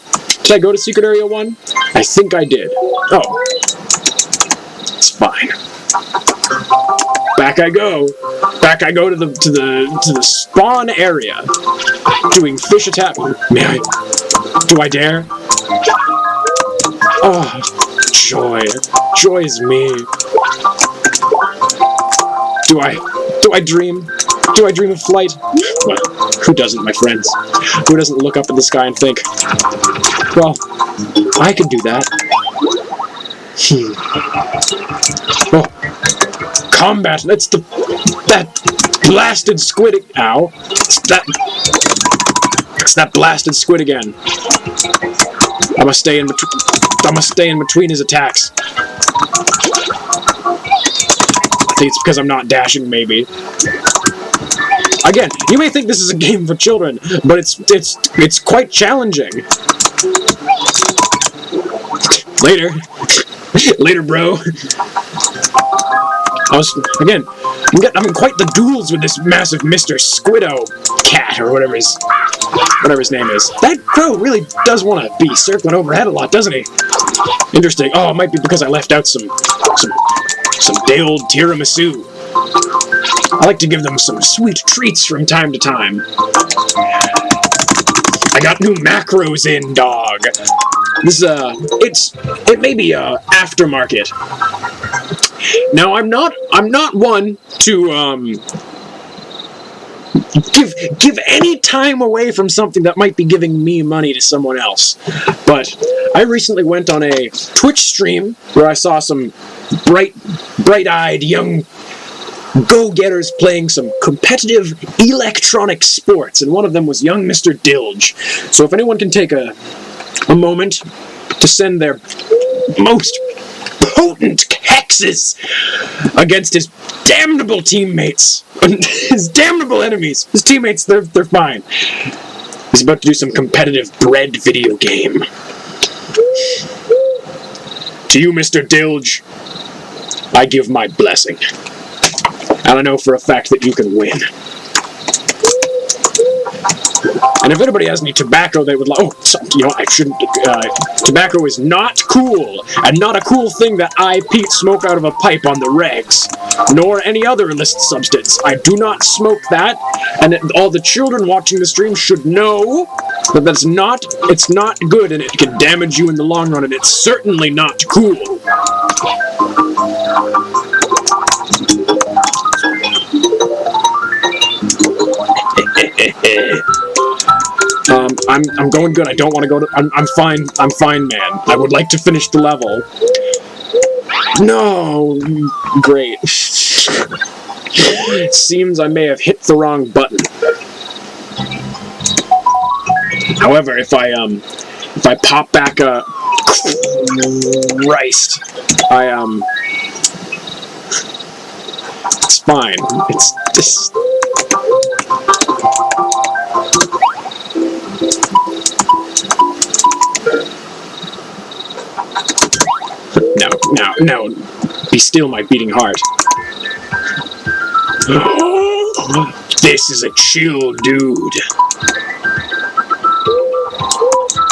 [SPEAKER 1] Did I go to Secret Area 1? I think I did. Oh. It's fine. Back I go. Back I go to the spawn area. Doing fish attack. May I? Do I dare? Oh, joy. Joy is me. Do I dream? Do I dream of flight? Well, who doesn't, my friends? Who doesn't look up at the sky and think, well, I can do that. Oh, combat, that blasted squid, ow. It's that blasted squid again. I must stay in between his attacks. I think it's because I'm not dashing, maybe. Again, you may think this is a game for children, but it's quite challenging. Later. Later, bro. I'm in quite the duels with this massive Mr. Squiddo cat, or whatever his name is. That crow really does want to be circling overhead a lot, doesn't he? Interesting. Oh, it might be because I left out some day-old tiramisu. I like to give them some sweet treats from time to time. I got new macros in, dog. This it may be aftermarket. Now I'm not one to give any time away from something that might be giving me money to someone else. But I recently went on a Twitch stream where I saw some bright-eyed young go-getters playing some competitive electronic sports, and one of them was young Mr. Dilge. So if anyone can take a moment to send their most potent hexes against his damnable teammates, his damnable enemies, his teammates, they're fine. He's about to do some competitive bread video game. To you, Mr. Dilge, I give my blessing. And I know for a fact that you can win. And if anybody has any tobacco they would like... Oh, I shouldn't... tobacco is not cool, and not a cool thing that I, Pete, smoke out of a pipe on the regs, nor any other illicit substance. I do not smoke that, and all the children watching the stream should know that it's not good, and it can damage you in the long run, and it's certainly not cool. I'm going good. I don't want to go to... I'm fine, man. I would like to finish the level. No! Great. Seems I may have hit the wrong button. However, if I pop back a... Christ. It's fine. It's just... No. Be still, my beating heart. This is a chill dude.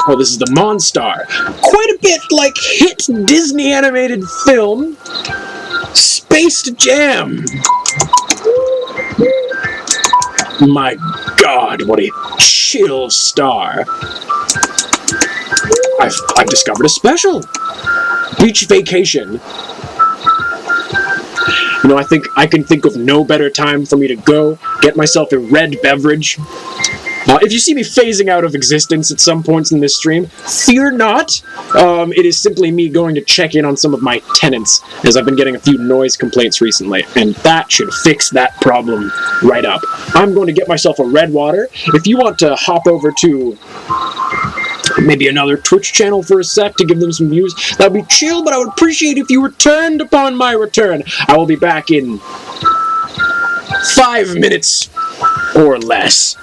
[SPEAKER 1] Oh, this is the Monstar. Quite a bit like hit Disney animated film Space Jam. My God, what a chill star. I've discovered a special. Beach vacation. You know, I think I can think of no better time for me to go get myself a red beverage. If you see me phasing out of existence at some points in this stream, fear not. It is simply me going to check in on some of my tenants, as I've been getting a few noise complaints recently, and that should fix that problem right up. I'm going to get myself a red water. If you want to hop over to maybe another Twitch channel for a sec to give them some views, that would be chill, but I would appreciate if you returned upon my return. I will be back in 5 minutes or less.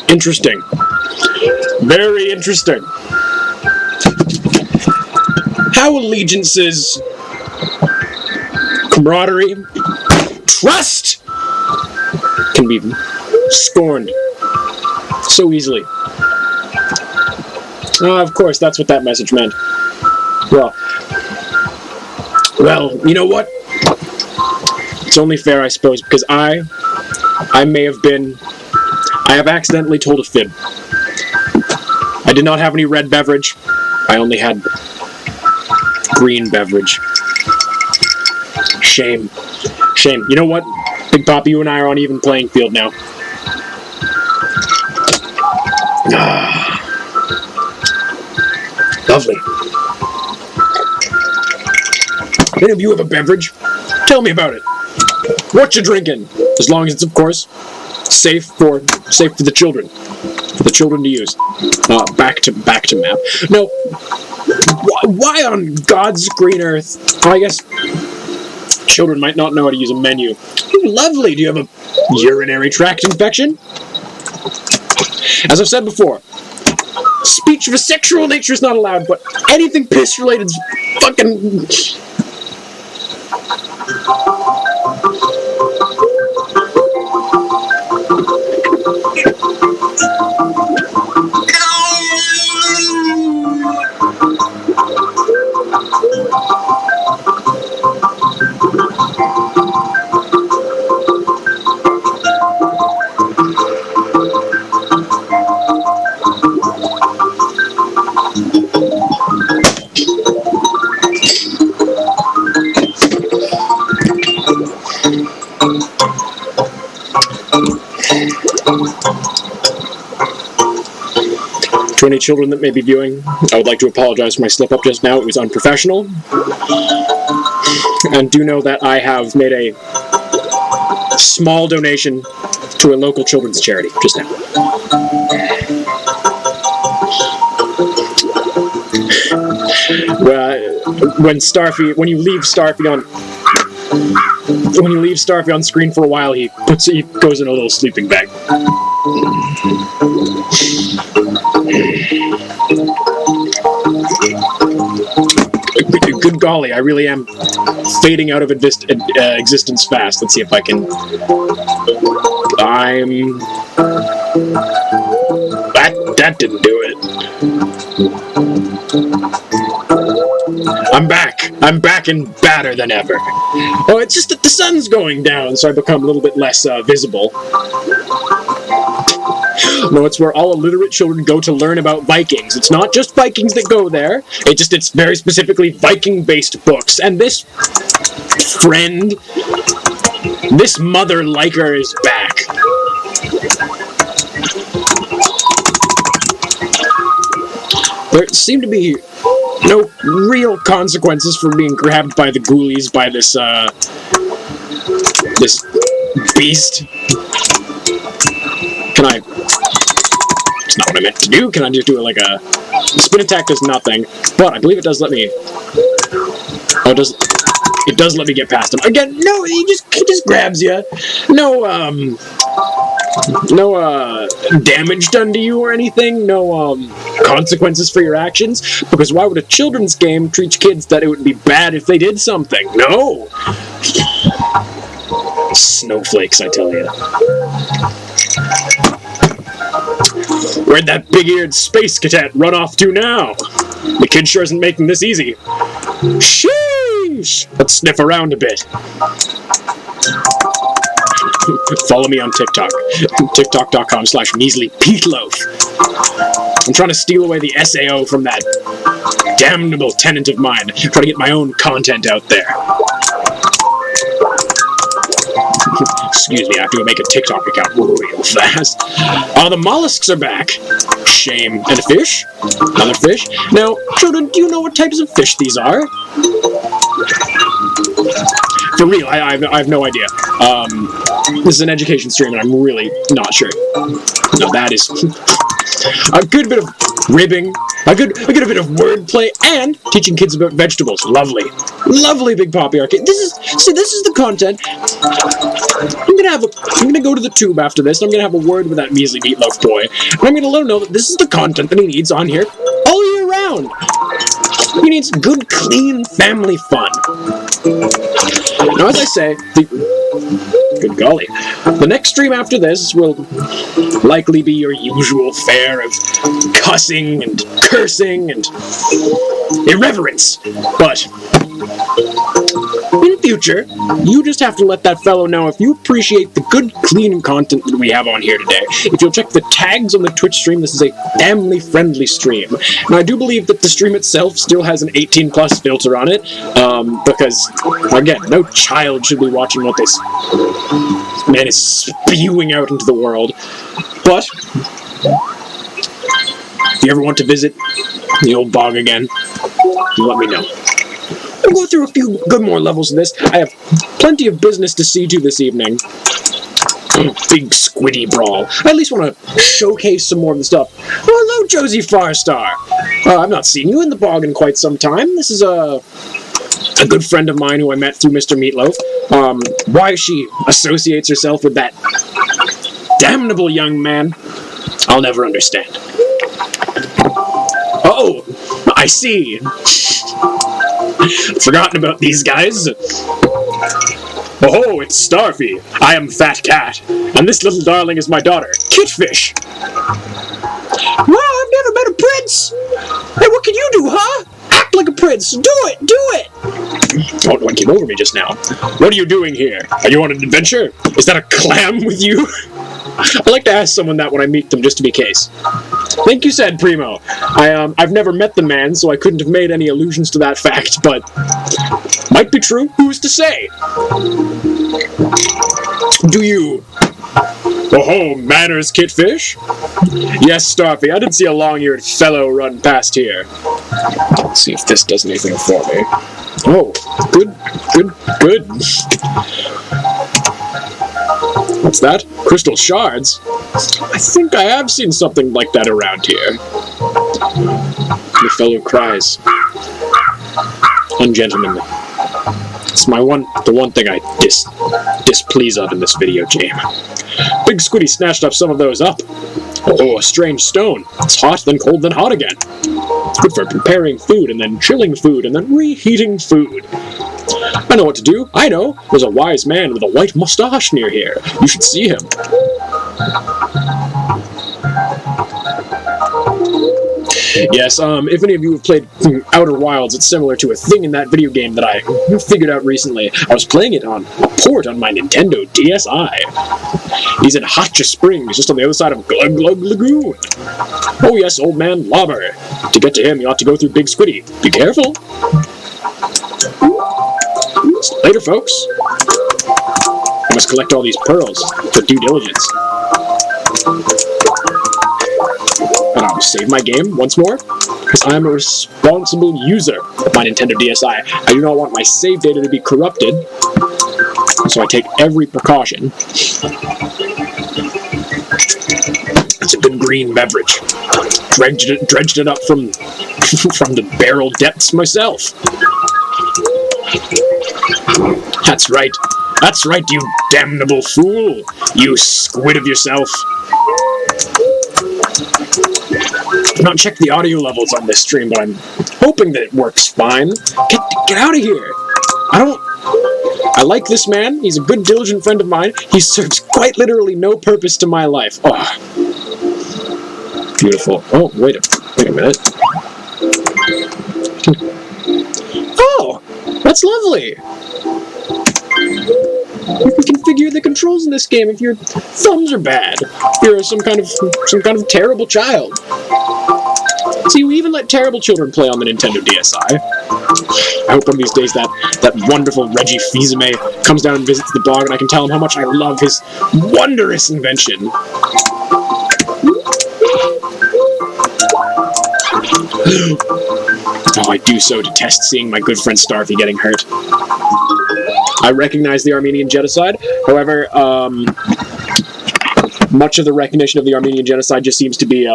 [SPEAKER 1] Interesting. Very interesting. How allegiances, camaraderie, trust can be scorned so easily. Of course, that's what that message meant. Well, you know what? It's only fair, I suppose, because I have accidentally told a fib. I did not have any red beverage. I only had green beverage. Shame. Shame. You know what? Big Papa, you and I are on even playing field now. Lovely. Any of you have a beverage? Tell me about it. What you drinking? As long as it's, of course, safe for the children. For the children to use. Back to map. No. Why on God's green earth? I guess children might not know how to use a menu. Lovely. Do you have a urinary tract infection? As I've said before, speech of a sexual nature is not allowed, but anything piss related is fucking... To any children that may be viewing, I would like to apologize for my slip-up just now. It was unprofessional. And do know that I have made a small donation to a local children's charity just now. When you leave Starfy on screen for a while, he goes in a little sleeping bag. Good golly, I really am fading out of existence fast. Let's see if I can... That didn't do it. I'm back. I'm back and badder than ever. Oh, it's just that the sun's going down, so I become a little bit less visible. No, it's where all illiterate children go to learn about Vikings. It's not just Vikings that go there. It's very specifically Viking-based books. And this friend, this mother liker is back. There seem to be no real consequences for being grabbed by the ghoulies by this beast. Can I... It's not what I meant to do. Can I just do it like a... The spin attack does nothing, but I believe it does let me... Oh, it does let me get past him. Again, no, he just grabs you. No damage done to you or anything. No, consequences for your actions. Because why would a children's game teach kids that it would be bad if they did something? No! Snowflakes, I tell you. Where'd that big-eared space cadet run off to now? The kid sure isn't making this easy. Sheesh! Let's sniff around a bit. Follow me on TikTok. TikTok.com/MEASLY I'm trying to steal away the SAO from that damnable tenant of mine. Try to get my own content out there. Excuse me, I have to go make a TikTok account real fast. Oh, the mollusks are back. Shame. And a fish? Another fish? Now, children, do you know what types of fish these are? For real, I have no idea. This is an education stream, and I'm really not sure. No, that is... A good bit of ribbing, a good bit of wordplay, and teaching kids about vegetables. Lovely. Lovely Big Poppy Arcade. This is the content. I'm gonna go to the tube after this, and I'm gonna have a word with that measly meatloaf boy. And I'm gonna let him know that this is the content that he needs on here all year round. He needs good, clean family fun. Now, as I say, good golly, the next stream after this will likely be your usual fare of cussing and cursing and irreverence. But in future, you just have to let that fellow know if you appreciate the good, clean content that we have on here today. If you'll check the tags on the Twitch stream, this is a family-friendly stream. And I do believe that the stream itself still has an 18+ filter on it, because, again, no child should be watching what this man is spewing out into the world. But if you ever want to visit the old bog again, let me know. We'll go through a few good more levels of this. I have plenty of business to see to this evening. Big squiddy brawl. I at least want to showcase some more of the stuff. Oh, hello, Josie Farstar. I've not seen you in the bog in quite some time. This is a good friend of mine who I met through Mr. Meatloaf. Why she associates herself with that damnable young man, I'll never understand. Oh, I see. Forgotten about these guys. Oh, it's Starfy. I am Fat Cat, and this little darling is my daughter, Kitfish. Wow, I've never met a prince. Hey, what can you do, huh? Act like a prince. Do it, do it. Oh, one came over me just now. What are you doing here? Are you on an adventure? Is that a clam with you? I like to ask someone that when I meet them, just to be case. Think you said, Primo. I've never met the man, so I couldn't have made any allusions to that fact, but might be true. Who's to say? Do you? Oh, manners, Kitfish? Yes, Starfy, I did see a long-eared fellow run past here. Let's see if this does anything for me. Oh, good. What's that? Crystal shards? I think I have seen something like that around here. The fellow cries. Ungentlemanly. It's the one thing I displease of in this video game. Big Squiddy snatched up some of those up. Oh, a strange stone. It's hot, then cold, then hot again. Good for preparing food, and then chilling food, and then reheating food. I know what to do. I know. There's a wise man with a white mustache near here. You should see him. Yes, if any of you have played Outer Wilds, it's similar to a thing in that video game that I figured out recently. I was playing it on a port on my Nintendo DSi. He's in Hotcha Springs, just on the other side of Glug Glug Lagoon. Oh yes, old man Lobber. To get to him, you ought to go through Big Squiddy. Be careful. Later, folks. I must collect all these pearls for due diligence. And I'll save my game once more, because I am a responsible user of my Nintendo DSi. I do not want my save data to be corrupted, so I take every precaution. It's a good green beverage. Dredged it up from the barrel depths myself. That's right, you damnable fool! You squid of yourself! I've not checked the audio levels on this stream, but I'm hoping that it works fine. Get out of here! I like this man. He's a good, diligent friend of mine. He serves quite literally no purpose to my life. Oh, beautiful. Oh, wait a minute. Oh, that's lovely. You can configure the controls in this game if your thumbs are bad. If you're some kind of terrible child. See, we even let terrible children play on the Nintendo DSi. I hope one of these days that wonderful Reggie Fils-Aimé comes down and visits the bog, and I can tell him how much I love his wondrous invention. Oh, I do so detest seeing my good friend Starfy getting hurt. I recognize the Armenian genocide, however, much of the recognition of the Armenian genocide just seems to be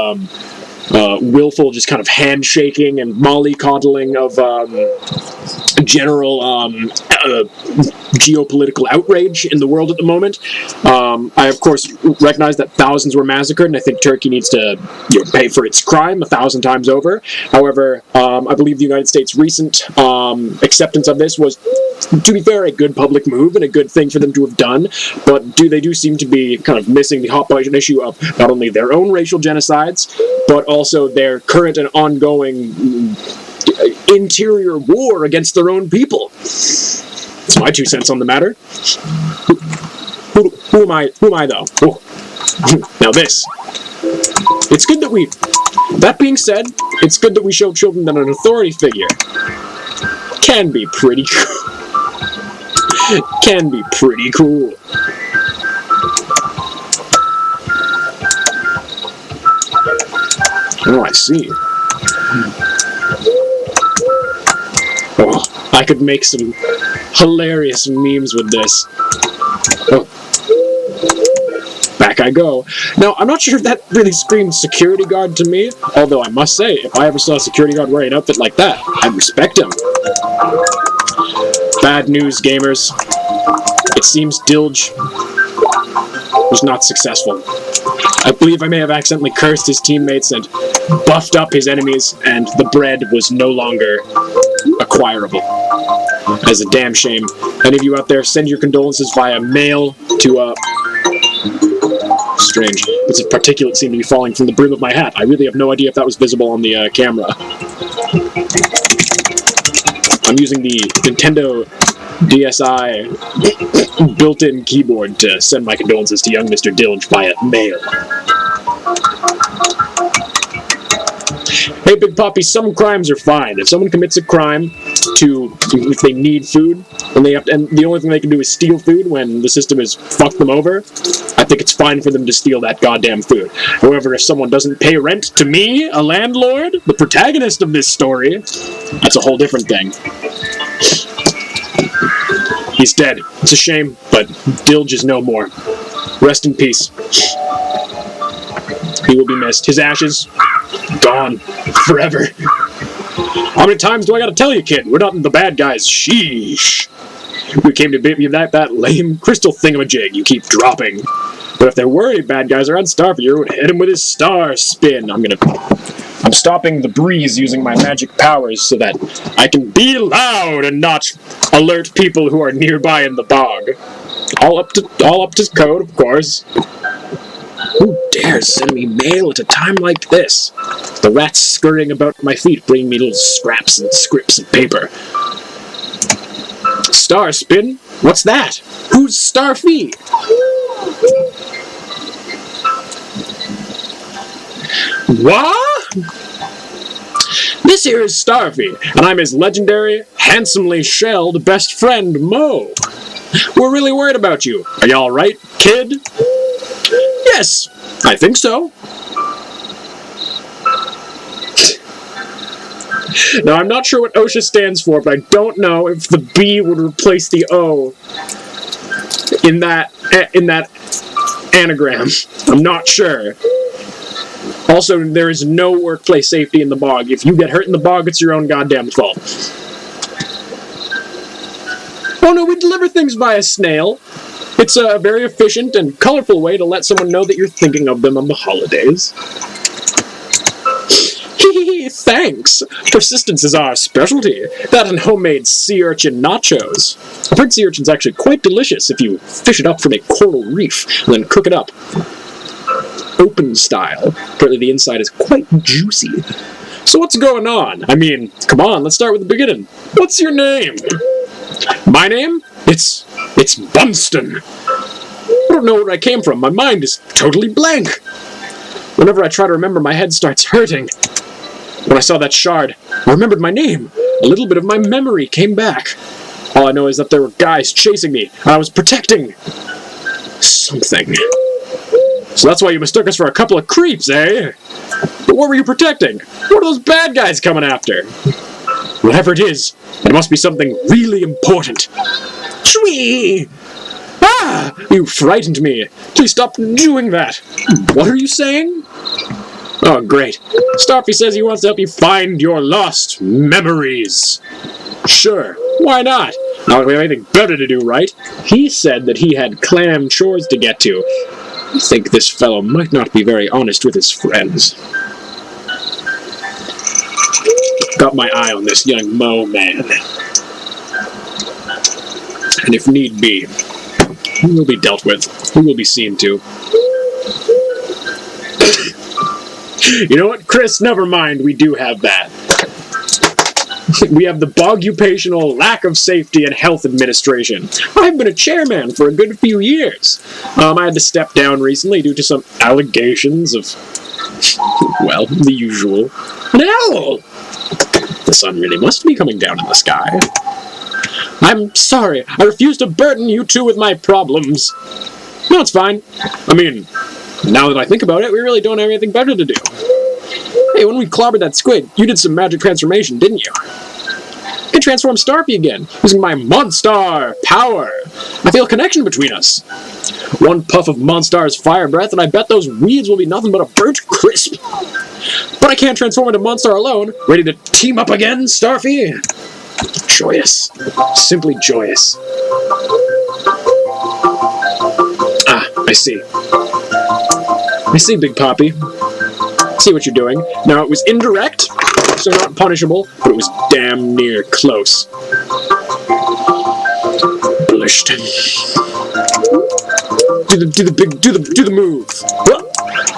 [SPEAKER 1] willful, just kind of handshaking and mollycoddling of general geopolitical outrage in the world at the moment. I, of course, recognize that thousands were massacred, and I think Turkey needs to pay for its crime 1,000 times over. However, I believe the United States' recent acceptance of this was, to be fair, a good public move and a good thing for them to have done, but they do seem to be kind of missing the hot button issue of not only their own racial genocides, but also their current and ongoing interior war against their own people. That's my 2 cents on the matter. Who am I though? Oh. Now this. It's good that that being said, it's good that we show children that an authority figure can be pretty cool. Can be pretty cool. Oh, I see. Oh, I could make some hilarious memes with this. Oh. Back I go. Now, I'm not sure if that really screams security guard to me, although I must say, if I ever saw a security guard wearing an outfit like that, I'd respect him. Bad news, gamers. It seems Dilge was not successful. I believe I may have accidentally cursed his teammates and buffed up his enemies, and the bread was no longer acquirable. That's a damn shame. Any of you out there, send your condolences via mail to, strange. Bits of particulate seem to be falling from the brim of my hat. I really have no idea if that was visible on the camera. I'm using the Nintendo DSi built-in keyboard to send my condolences to young Mr. Dilge via mail. Hey, Big Poppy, some crimes are fine. If someone commits a crime if they need food, and the only thing they can do is steal food when the system has fucked them over, I think it's fine for them to steal that goddamn food. However, if someone doesn't pay rent to me, a landlord, the protagonist of this story, that's a whole different thing. He's dead. It's a shame, but Dilge is no more. Rest in peace. He will be missed. His ashes, gone. Forever. How many times do I gotta tell you, kid? We're not the bad guys. Sheesh. We came to beat you that lame crystal thingamajig you keep dropping. But if there were any bad guys around, Starfy would hit him with his star spin. I'm stopping the breeze using my magic powers so that I can be loud and not alert people who are nearby in the bog. All up to code, of course. Who dares send me mail at a time like this? The rats scurrying about my feet bring me little scraps and scripts of paper. Star spin? What's that? Who's Starfy? What? This here is Starfy, and I'm his legendary, handsomely shelled best friend, Mo. We're really worried about you. Are you alright, kid? Yes, I think so. Now, I'm not sure what OSHA stands for, but I don't know if the B would replace the O in that anagram. I'm not sure. Also, there is no workplace safety in the bog. If you get hurt in the bog, it's your own goddamn fault. Oh no, we deliver things via snail. It's a very efficient and colorful way to let someone know that you're thinking of them on the holidays. Thanks! Persistence is our specialty. That and homemade sea urchin nachos. I've heard sea urchin's actually quite delicious if you fish it up from a coral reef and then cook it up open style. Apparently the inside is quite juicy. So what's going on? I mean, come on, let's start with the beginning. What's your name? My name? It's Bunston. I don't know where I came from. My mind is totally blank. Whenever I try to remember, my head starts hurting. When I saw that shard, I remembered my name. A little bit of my memory came back. All I know is that there were guys chasing me, and I was protecting something. So that's why you mistook us for a couple of creeps, eh? But what were you protecting? What are those bad guys coming after? Whatever it is, it must be something really important. Shwee! Ah! Ah! You frightened me. Please stop doing that. What are you saying? Oh, great. Starfy says he wants to help you find your lost memories. Sure, why not? Not like we have anything better to do, right? He said that he had clam chores to get to. I think this fellow might not be very honest with his friends. Got my eye on this young Mo man. And if need be, he will be dealt with. He will be seen to. You know what, Chris? Never mind, we do have that. We have the Bogcupational Lack of Safety and Health Administration. I've been a chairman for a good few years. I had to step down recently due to some allegations of, well, the usual. An owl! The sun really must be coming down in the sky. I'm sorry, I refuse to burden you two with my problems. No, it's fine. I mean, now that I think about it, we really don't have anything better to do. Hey, when we clobbered that squid, you did some magic transformation, didn't you? I can transform Starfy again, using my Monstar power. I feel a connection between us. One puff of Monstar's fire breath, and I bet those weeds will be nothing but a burnt crisp. But I can't transform into Monstar alone. Ready to team up again, Starfy? Joyous. Simply joyous. Ah, I see. I see, Big Poppy. See what you're doing. Now, it was indirect, so not punishable, but it was damn near close. Blushed. Do the move.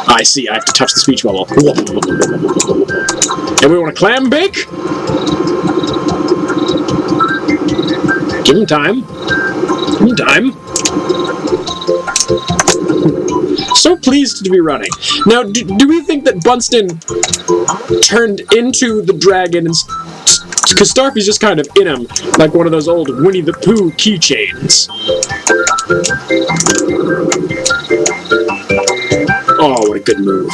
[SPEAKER 1] I see, I have to touch the speech bubble. And we want a clam bake? Give him time. Give him time. So pleased to be running. Now, do we think that Bunston turned into the dragon, because Starfy's just kind of in him, like one of those old Winnie the Pooh keychains? Oh, what a good move.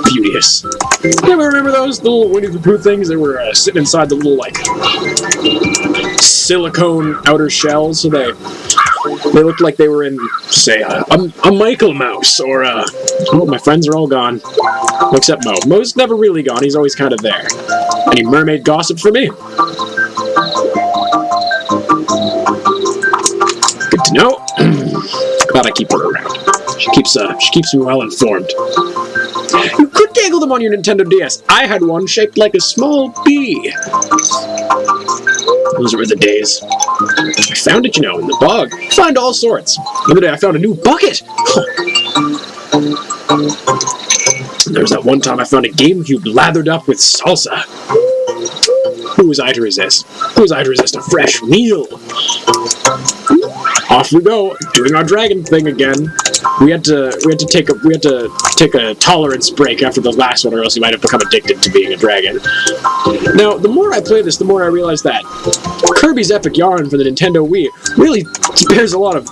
[SPEAKER 1] Beauteous. You ever remember those little Winnie the Pooh things that were sitting inside the little, like, silicone outer shell, so they looked like they were in, say, a Michael Mouse, or, oh, my friends are all gone. Except Mo. Mo's never really gone, he's always kind of there. Any mermaid gossip for me? Good to know. Glad I keep her around. She keeps me well informed. You could dangle them on your Nintendo DS. I had one shaped like a small bee. Those were the days. I found it, you know, in the bog. Find all sorts. The other day I found a new bucket. There was that one time I found a GameCube lathered up with salsa. Who was I to resist? Who was I to resist a fresh meal? Off we go, doing our dragon thing again. We had to take a tolerance break after the last one, or else you might have become addicted to being a dragon. Now, the more I play this, the more I realize that Kirby's Epic Yarn for the Nintendo Wii really bears a lot of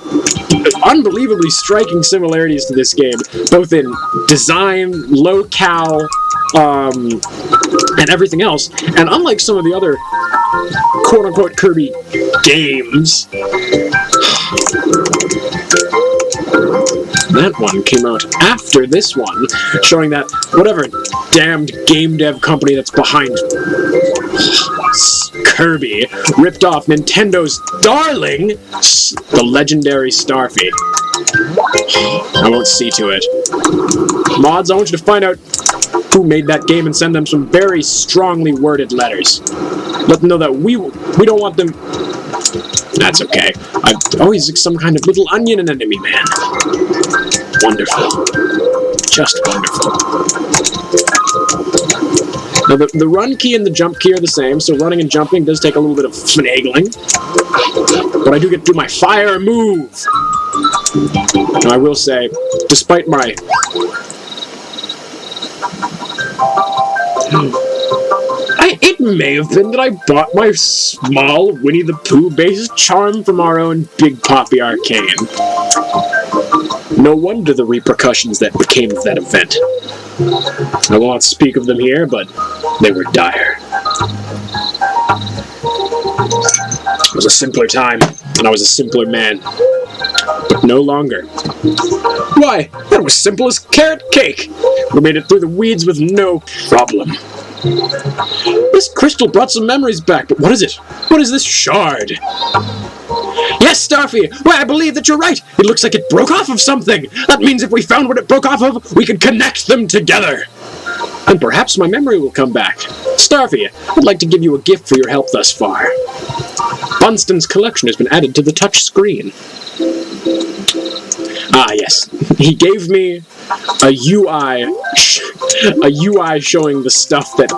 [SPEAKER 1] unbelievably striking similarities to this game, both in design, locale, and everything else. And unlike some of the other quote-unquote Kirby games, that one came out after this one, showing that whatever damned game dev company that's behind Kirby ripped off Nintendo's darling, the legendary Starfy. I won't see to it. Mods, I want you to find out who made that game and send them some very strongly worded letters. Let them know that we don't want them. That's okay. Oh, he's some kind of little onion and enemy man. Wonderful. Just wonderful. Now, the run key and the jump key are the same, so running and jumping does take a little bit of finagling. But I do get to do my fire move. Now, I will say, despite my... It may have been that I bought my small Winnie the Pooh-based charm from our own Big Poppy Arcane. No wonder the repercussions that became of that event. I won't speak of them here, but they were dire. It was a simpler time, and I was a simpler man. But no longer. Why, that was simple as carrot cake. We made it through the weeds with no problem. This crystal brought some memories back, but what is it? What is this shard? Yes, Starfy! Why, I believe that you're right! It looks like it broke off of something! That means if we found what it broke off of, we could connect them together! And perhaps my memory will come back. Starfy, I'd like to give you a gift for your help thus far. Bunston's collection has been added to the touch screen. Ah, yes. He gave me a UI showing the stuff that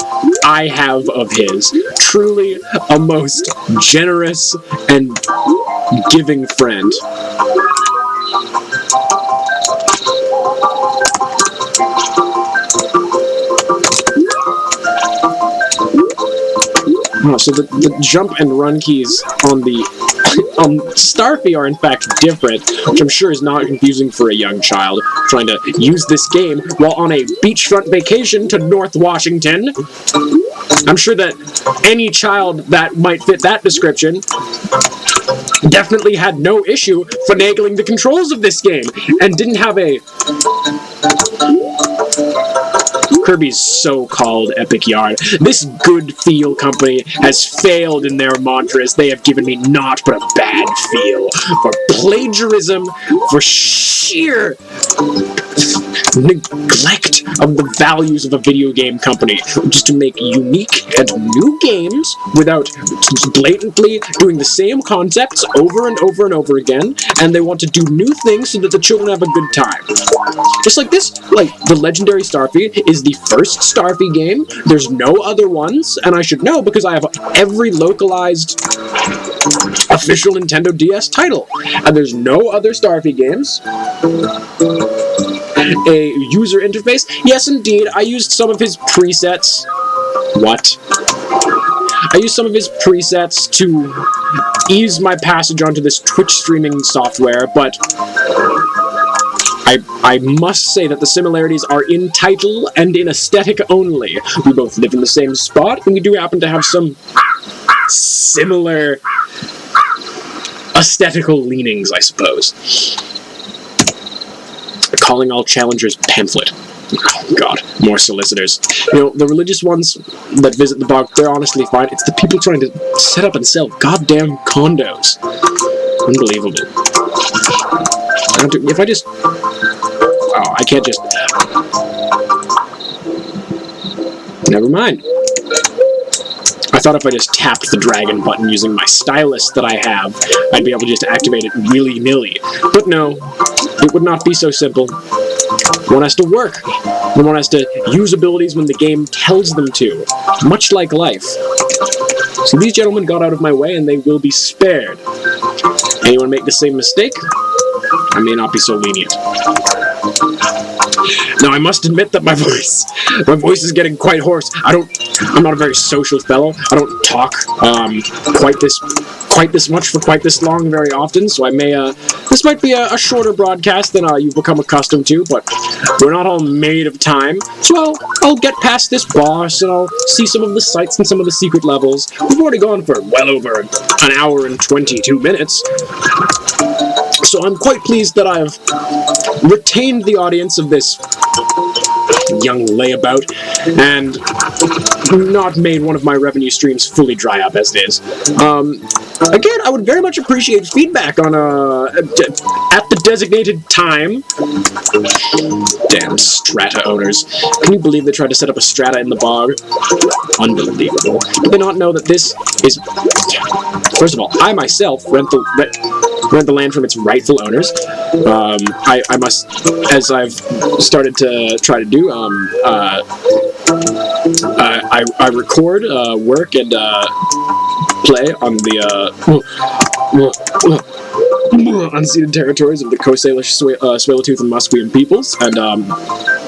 [SPEAKER 1] I have of his. Truly a most generous and giving friend. Oh, so the jump and run keys on the Starfy are in fact different, which I'm sure is not confusing for a young child trying to use this game while on a beachfront vacation to North Washington. I'm sure that any child that might fit that description definitely had no issue finagling the controls of this game and didn't have a Kirby's so-called epic yard. This good feel company has failed in their mantras. They have given me naught but a bad feel. For plagiarism, for sheer neglect of the values of a video game company, just to make unique and new games without blatantly doing the same concepts over and over and over again, and they want to do new things so that the children have a good time. Just like this, like, the legendary Starfy is the first Starfy game. There's no other ones, and I should know because I have every localized official Nintendo DS title, and there's no other Starfy games. A user interface? Yes, indeed, I used some of his presets. What? I used some of his presets to ease my passage onto this Twitch streaming software, but I must say that the similarities are in title and in aesthetic only. We both live in the same spot, and we do happen to have some similar aesthetical leanings, I suppose. Calling all challengers pamphlet. Oh, God, more solicitors. You know, the religious ones that visit the bog, they're honestly fine. It's the people trying to set up and sell goddamn condos. Unbelievable. If I just... Oh, I can't just... Never mind. I thought if I just tapped the dragon button using my stylus that I have, I'd be able to just activate it willy-nilly. But no, it would not be so simple. One has to work. One has to use abilities when the game tells them to, much like life. So these gentlemen got out of my way, and they will be spared. Anyone make the same mistake? I may not be so lenient. Now, I must admit that my voice is getting quite hoarse. I'm not a very social fellow. I don't talk quite this much for quite this long very often, so I may, this might be a shorter broadcast than you've become accustomed to, but we're not all made of time, so I'll get past this boss, and I'll see some of the sights and some of the secret levels. We've already gone for well over an hour and 22 minutes. So I'm quite pleased that I've retained the audience of this young layabout, and not made one of my revenue streams fully dry up as it is. Again, I would very much appreciate feedback on, at the designated time. Damn strata owners. Can you believe they tried to set up a strata in the bog? Unbelievable. Do they not know that this is... First of all, I myself rent the land from its rightful owners. I must, as I've started to try to do, I record, work, and play on the unceded territories of the Coast Salish, Tsleil-Waututh, and Musqueam peoples, and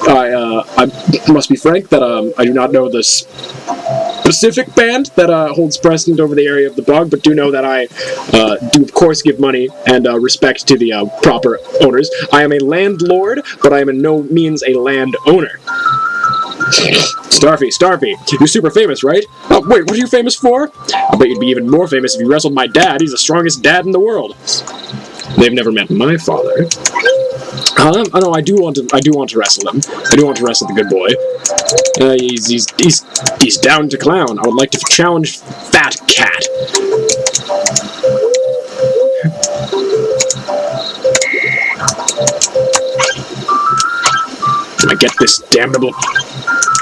[SPEAKER 1] I must be frank that I do not know the specific band that holds precedent over the area of the bog, but do know that I do of course give money and respect to the proper owners. I am a landlord, but I am in no means a land owner. Starfy, you're super famous, right? Oh, wait, what are you famous for? I bet you'd be even more famous if you wrestled my dad. He's the strongest dad in the world. They've never met my father. No, I do want to wrestle him. I do want to wrestle the good boy. He's down to clown. I would like to challenge Fat Cat. Can I get this damnable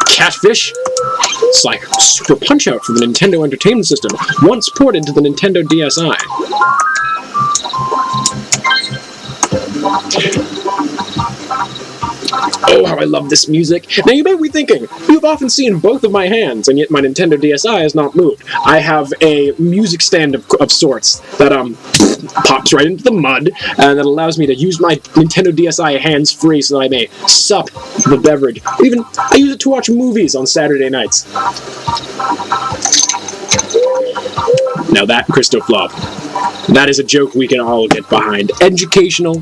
[SPEAKER 1] catfish? It's like Super Punch-Out for the Nintendo Entertainment System, once ported to the Nintendo DSi. Oh, how I love this music. Now you may be thinking, you've often seen both of my hands, and yet my Nintendo DSi has not moved. I have a music stand of sorts that pops right into the mud, and that allows me to use my Nintendo DSi hands-free so that I may sup the beverage. Even, I use it to watch movies on Saturday nights. Now that, Christoflop, that is a joke we can all get behind. Educational,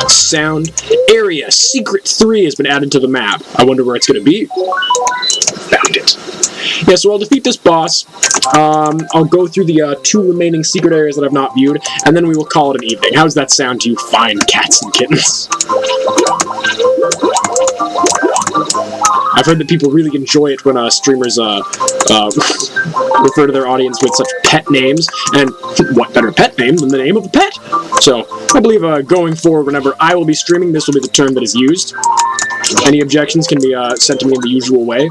[SPEAKER 1] sound, area, Secret 3 has been added to the map. I wonder where it's going to be. Found it. Yeah, so I'll defeat this boss. I'll go through the 2 remaining secret areas that I've not viewed, and then we will call it an evening. How does that sound to you fine cats and kittens? I've heard that people really enjoy it when streamers refer to their audience with such pet names, and what better pet name than the name of a pet? So, I believe going forward, whenever I will be streaming, this will be the term that is used. Any objections can be sent to me in the usual way.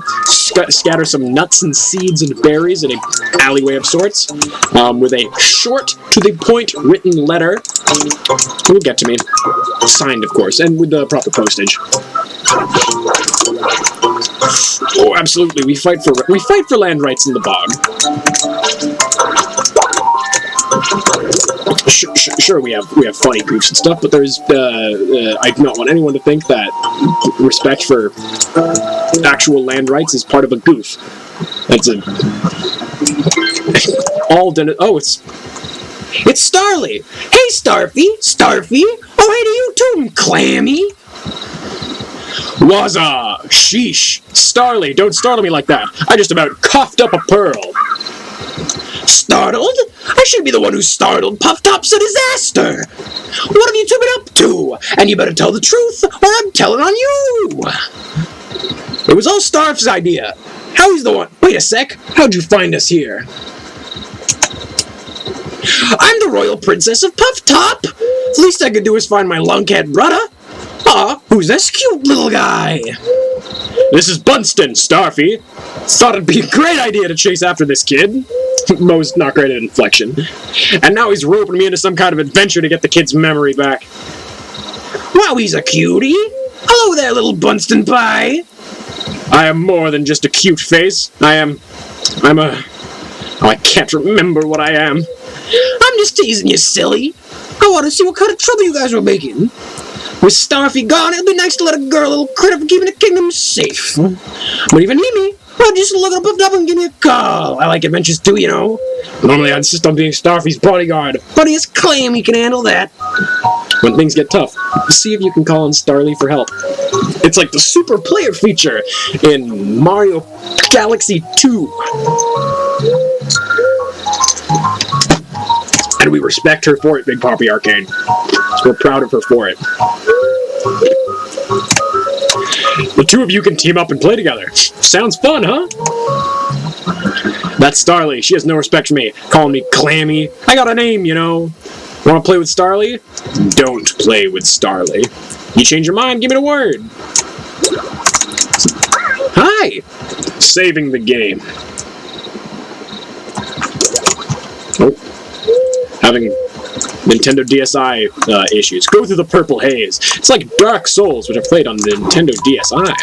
[SPEAKER 1] Scatter some nuts and seeds and berries in an alleyway of sorts, with a short-to-the-point written letter. It will get to me. Signed, of course, and with the proper postage. Oh, absolutely. We fight for land rights in the bog. Sure, we have funny goofs and stuff, but there's I do not want anyone to think that respect for actual land rights is part of a goof. That's a oh, it's Starly. Hey, Starfy. Oh, hey to you too, Clammy. Wazza! Sheesh! Starly, don't startle me like that. I just about coughed up a pearl. Startled? I should be the one who startled Puff Top's a disaster! What have you two been up to? And you better tell the truth, or I'm telling on you! It was all Starf's idea. How he's the one? Wait a sec. How'd you find us here? I'm the royal princess of Puff Top! The least I could do is find my lunkhead brother. Aw, who's this cute little guy? This is Bunston, Starfy. Thought it'd be a great idea to chase after this kid. Mo's not great at inflection. And now he's roping me into some kind of adventure to get the kid's memory back. Wow, he's a cutie. Hello there, little Bunston Pie. I am more than just a cute face. I'm a... Oh, I can't remember what I am. I'm just teasing you, silly. I want to see what kind of trouble you guys were making. With Starfy gone, it'll be nice to let a girl a little credit for keeping the kingdom safe. But if you need me, well, just look it up and give me a call. I like adventures too, you know. Normally I'd insist on being Starfy's bodyguard, but his claim he can handle that. When things get tough, see if you can call on Starly for help. It's like the super player feature in Mario Galaxy 2. And we respect her for it, Big Poppy Arcade. So we're proud of her for it. The two of you can team up and play together. Sounds fun, huh? That's Starly. She has no respect for me. Calling me Clammy. I got a name, you know. Want to play with Starly? Don't play with Starly. You change your mind, give me the word. Hi! Saving the game. Oh. Having Nintendo DSi issues. Go through the purple haze. It's like Dark Souls, which I played on the Nintendo DSi.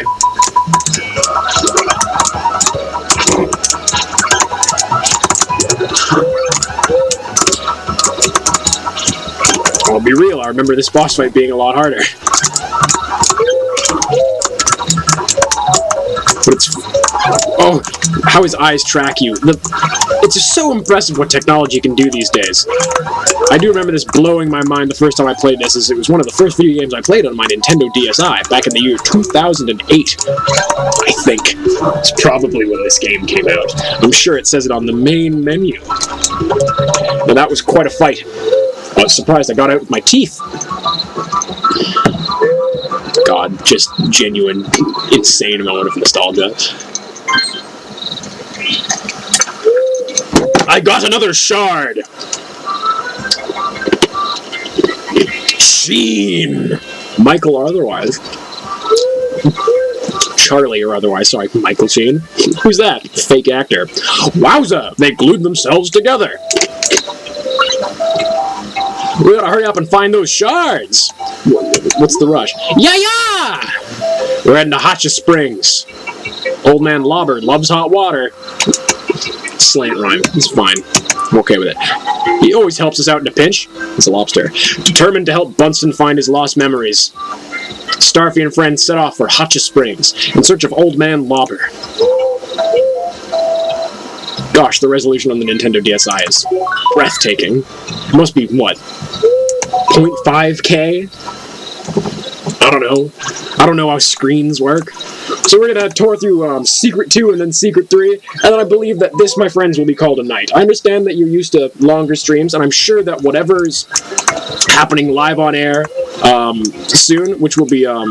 [SPEAKER 1] I'll be real, I remember this boss fight being a lot harder. But Oh, how his eyes track you. It's just so impressive what technology can do these days. I do remember this blowing my mind the first time I played this, as it was one of the first video games I played on my Nintendo DSi back in the year 2008. I think. It's probably when this game came out. I'm sure it says it on the main menu. Now that was quite a fight. I was surprised I got out with my teeth. God, just genuine, insane amount of nostalgia. I got another shard! Sheen! Michael or otherwise. Charlie or otherwise, sorry, Michael Sheen. Who's that? Fake actor. Wowza! They glued themselves together! We gotta hurry up and find those shards! What's the rush? Yeah! We're heading to Hotcha Springs. Old man Lobber loves hot water. Slant rhyme. It's fine. I'm okay with it. He always helps us out in a pinch. It's a lobster. Determined to help Bunsen find his lost memories, Starfy and friends set off for Hotcha Springs in search of Old Man Lobber. Gosh, the resolution on the Nintendo DSi is breathtaking. It must be, what, 0.5K? I don't know. I don't know how screens work. So we're gonna tour through Secret 2 and then Secret 3, and then I believe that this, my friends, will be called a night. I understand that you're used to longer streams, and I'm sure that whatever's happening live on air soon, which will be, I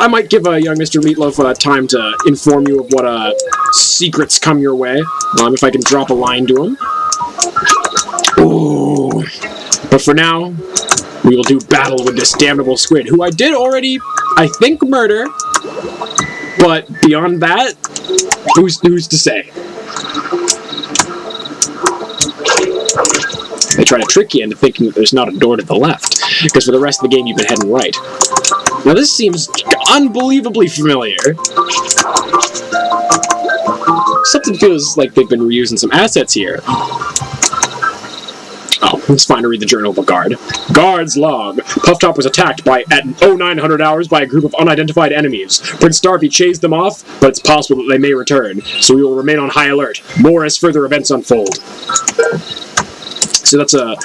[SPEAKER 1] might give young Mr. Meatloaf time to inform you of what secrets come your way, if I can drop a line to him. Ooh. But for now, we will do battle with this damnable squid, who I did already, I think, murder. But beyond that, who's to say? They try to trick you into thinking that there's not a door to the left, because for the rest of the game you've been heading right. Now this seems unbelievably familiar. Something feels like they've been reusing some assets here. Oh, it's fine to read the journal of a guard. Guard's log. Puff Top was attacked at 0900 hours by a group of unidentified enemies. Prince Starfy chased them off, but it's possible that they may return, so we will remain on high alert. More as further events unfold. So the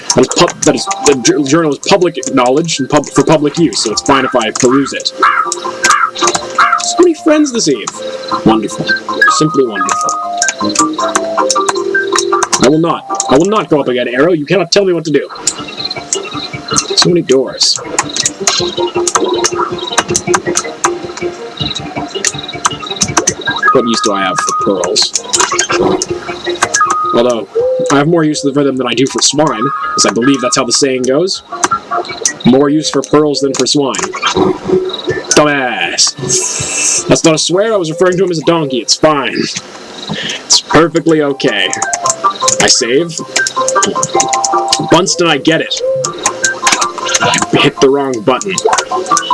[SPEAKER 1] journal is public knowledge and for public use, so it's fine if I peruse it. So many friends this eve. Wonderful. Simply wonderful. I will not go up again, Arrow. You cannot tell me what to do. So many doors. What use do I have for pearls? Although, I have more use for them than I do for swine, as I believe that's how the saying goes. More use for pearls than for swine. Dumbass. That's not a swear, I was referring to him as a donkey. It's fine. It's perfectly okay. I save. Bunston, I get it. I hit the wrong button.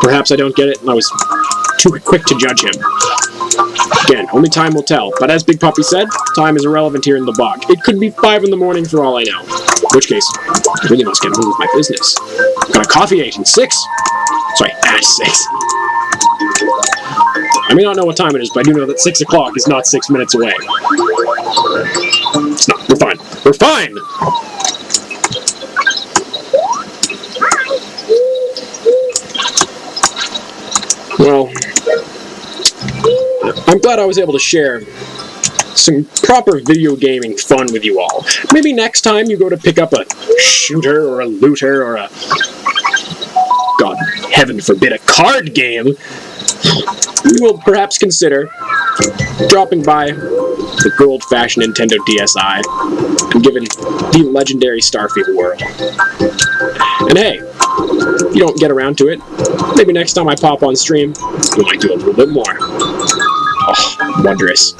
[SPEAKER 1] Perhaps I don't get it, and I was too quick to judge him. Again, only time will tell, but as Big Puppy said, time is irrelevant here in the bog. It could be 5 in the morning for all I know. In which case, I really must get on with my business. Got a coffee at 6. Sorry, at 6. I may not know what time it is, but I do know that 6 o'clock is not 6 minutes away. It's not. We're fine. We're fine! Well, I'm glad I was able to share some proper video gaming fun with you all. Maybe next time you go to pick up a shooter or a looter or a, God heaven forbid, a card game, you will perhaps consider dropping by the good old-fashioned Nintendo DSi and giving the legendary Starfy a whirl. And hey, if you don't get around to it, maybe next time I pop on stream, we might do a little bit more. Oh, wondrous.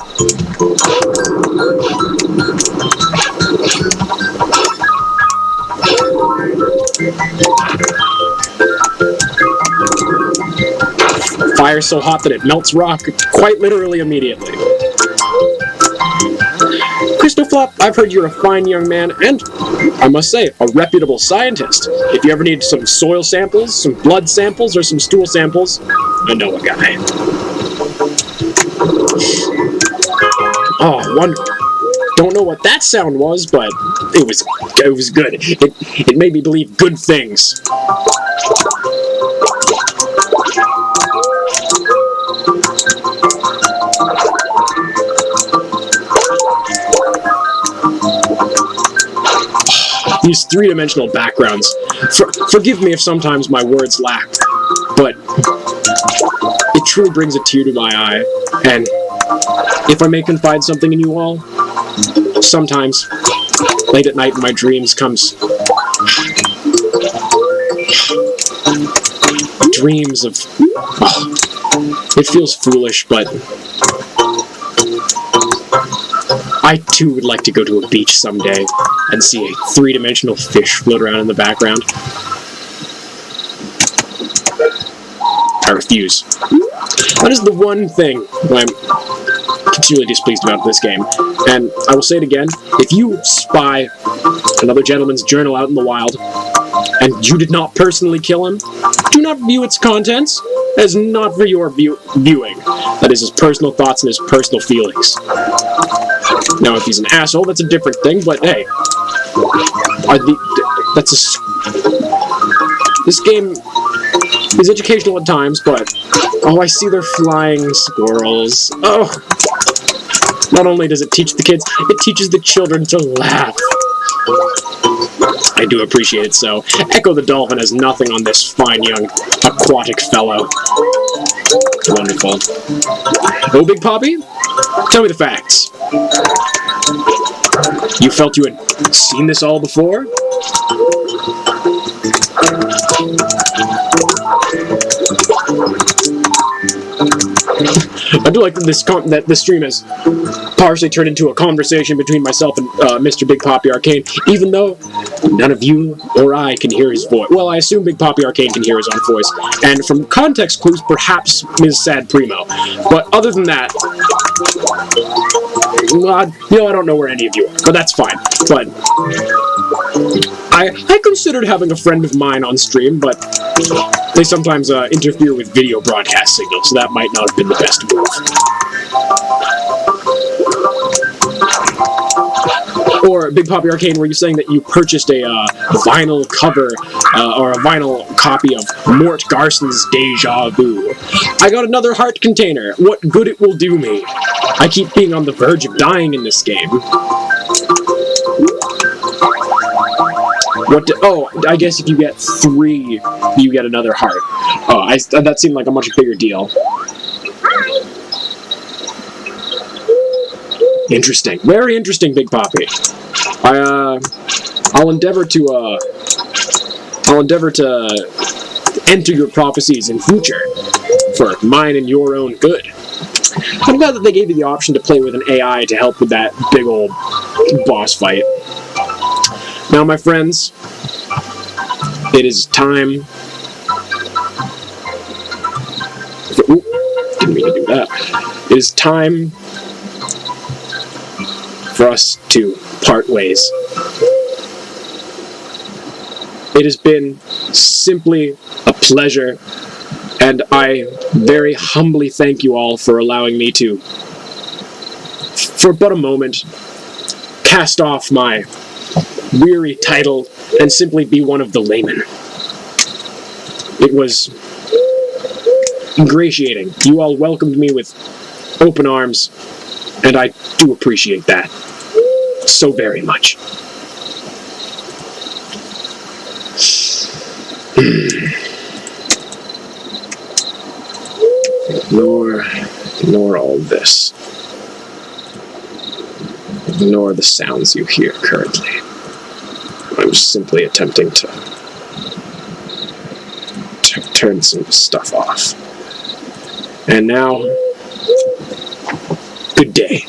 [SPEAKER 1] Fire so hot that it melts rock quite literally immediately. Crystoflop, I've heard you're a fine young man and, I must say, a reputable scientist. If you ever need some soil samples, some blood samples, or some stool samples, I know a guy. Oh, don't know what that sound was, but it was good. It made me believe good things. These three-dimensional backgrounds. Forgive me if sometimes my words lack, but it truly brings a tear to my eye. And if I may confide something in you all, sometimes, late at night in my dreams comes dreams of... Oh, it feels foolish, but I too would like to go to a beach someday and see a three-dimensional fish float around in the background. I refuse. That is the one thing I'm continually displeased about this game. And I will say it again, if you spy another gentleman's journal out in the wild, and you did not personally kill him, do not view its contents as not for your viewing. That is his personal thoughts and his personal feelings. Now, if he's an asshole, that's a different thing, but hey. This game is educational at times, but... Oh, I see they're flying squirrels. Oh! Not only does it teach the kids, it teaches the children to laugh. I do appreciate it so. Echo the Dolphin has nothing on this fine young aquatic fellow. Wonderful. Oh, Big Poppy? Tell me the facts. You felt you had seen this all before? I do like that this stream has partially turned into a conversation between myself and Mr. Big Poppy Arcane, even though none of you or I can hear his voice. Well, I assume Big Poppy Arcane can hear his own voice, and from context clues, perhaps Ms. Sad Primo. But other than that, I don't know where any of you are, but that's fine. But I considered having a friend of mine on stream, but they sometimes interfere with video broadcast signals, so that might not have been the best move. Or, Big Poppy Arcane, were you saying that you purchased a vinyl cover, or a vinyl copy of Mort Garson's Deja Vu? I got another heart container. What good it will do me. I keep being on the verge of dying in this game. Oh, I guess if you get 3, you get another heart. Oh, that seemed like a much bigger deal. Interesting. Very interesting, Big Poppy. I'll endeavor to enter your prophecies in future for mine and your own good. I'm glad that they gave you the option to play with an AI to help with that big old boss fight. Now, my friends, it is time for... Ooh, didn't mean to do that. It is time for us to part ways. It has been simply a pleasure, and I very humbly thank you all for allowing me to, for but a moment, cast off my weary title and simply be one of the laymen. It was ingratiating. You all welcomed me with open arms, and I do appreciate that so very much. Ignore all this. Ignore the sounds you hear currently. I'm simply attempting to turn some stuff off. And now, good day.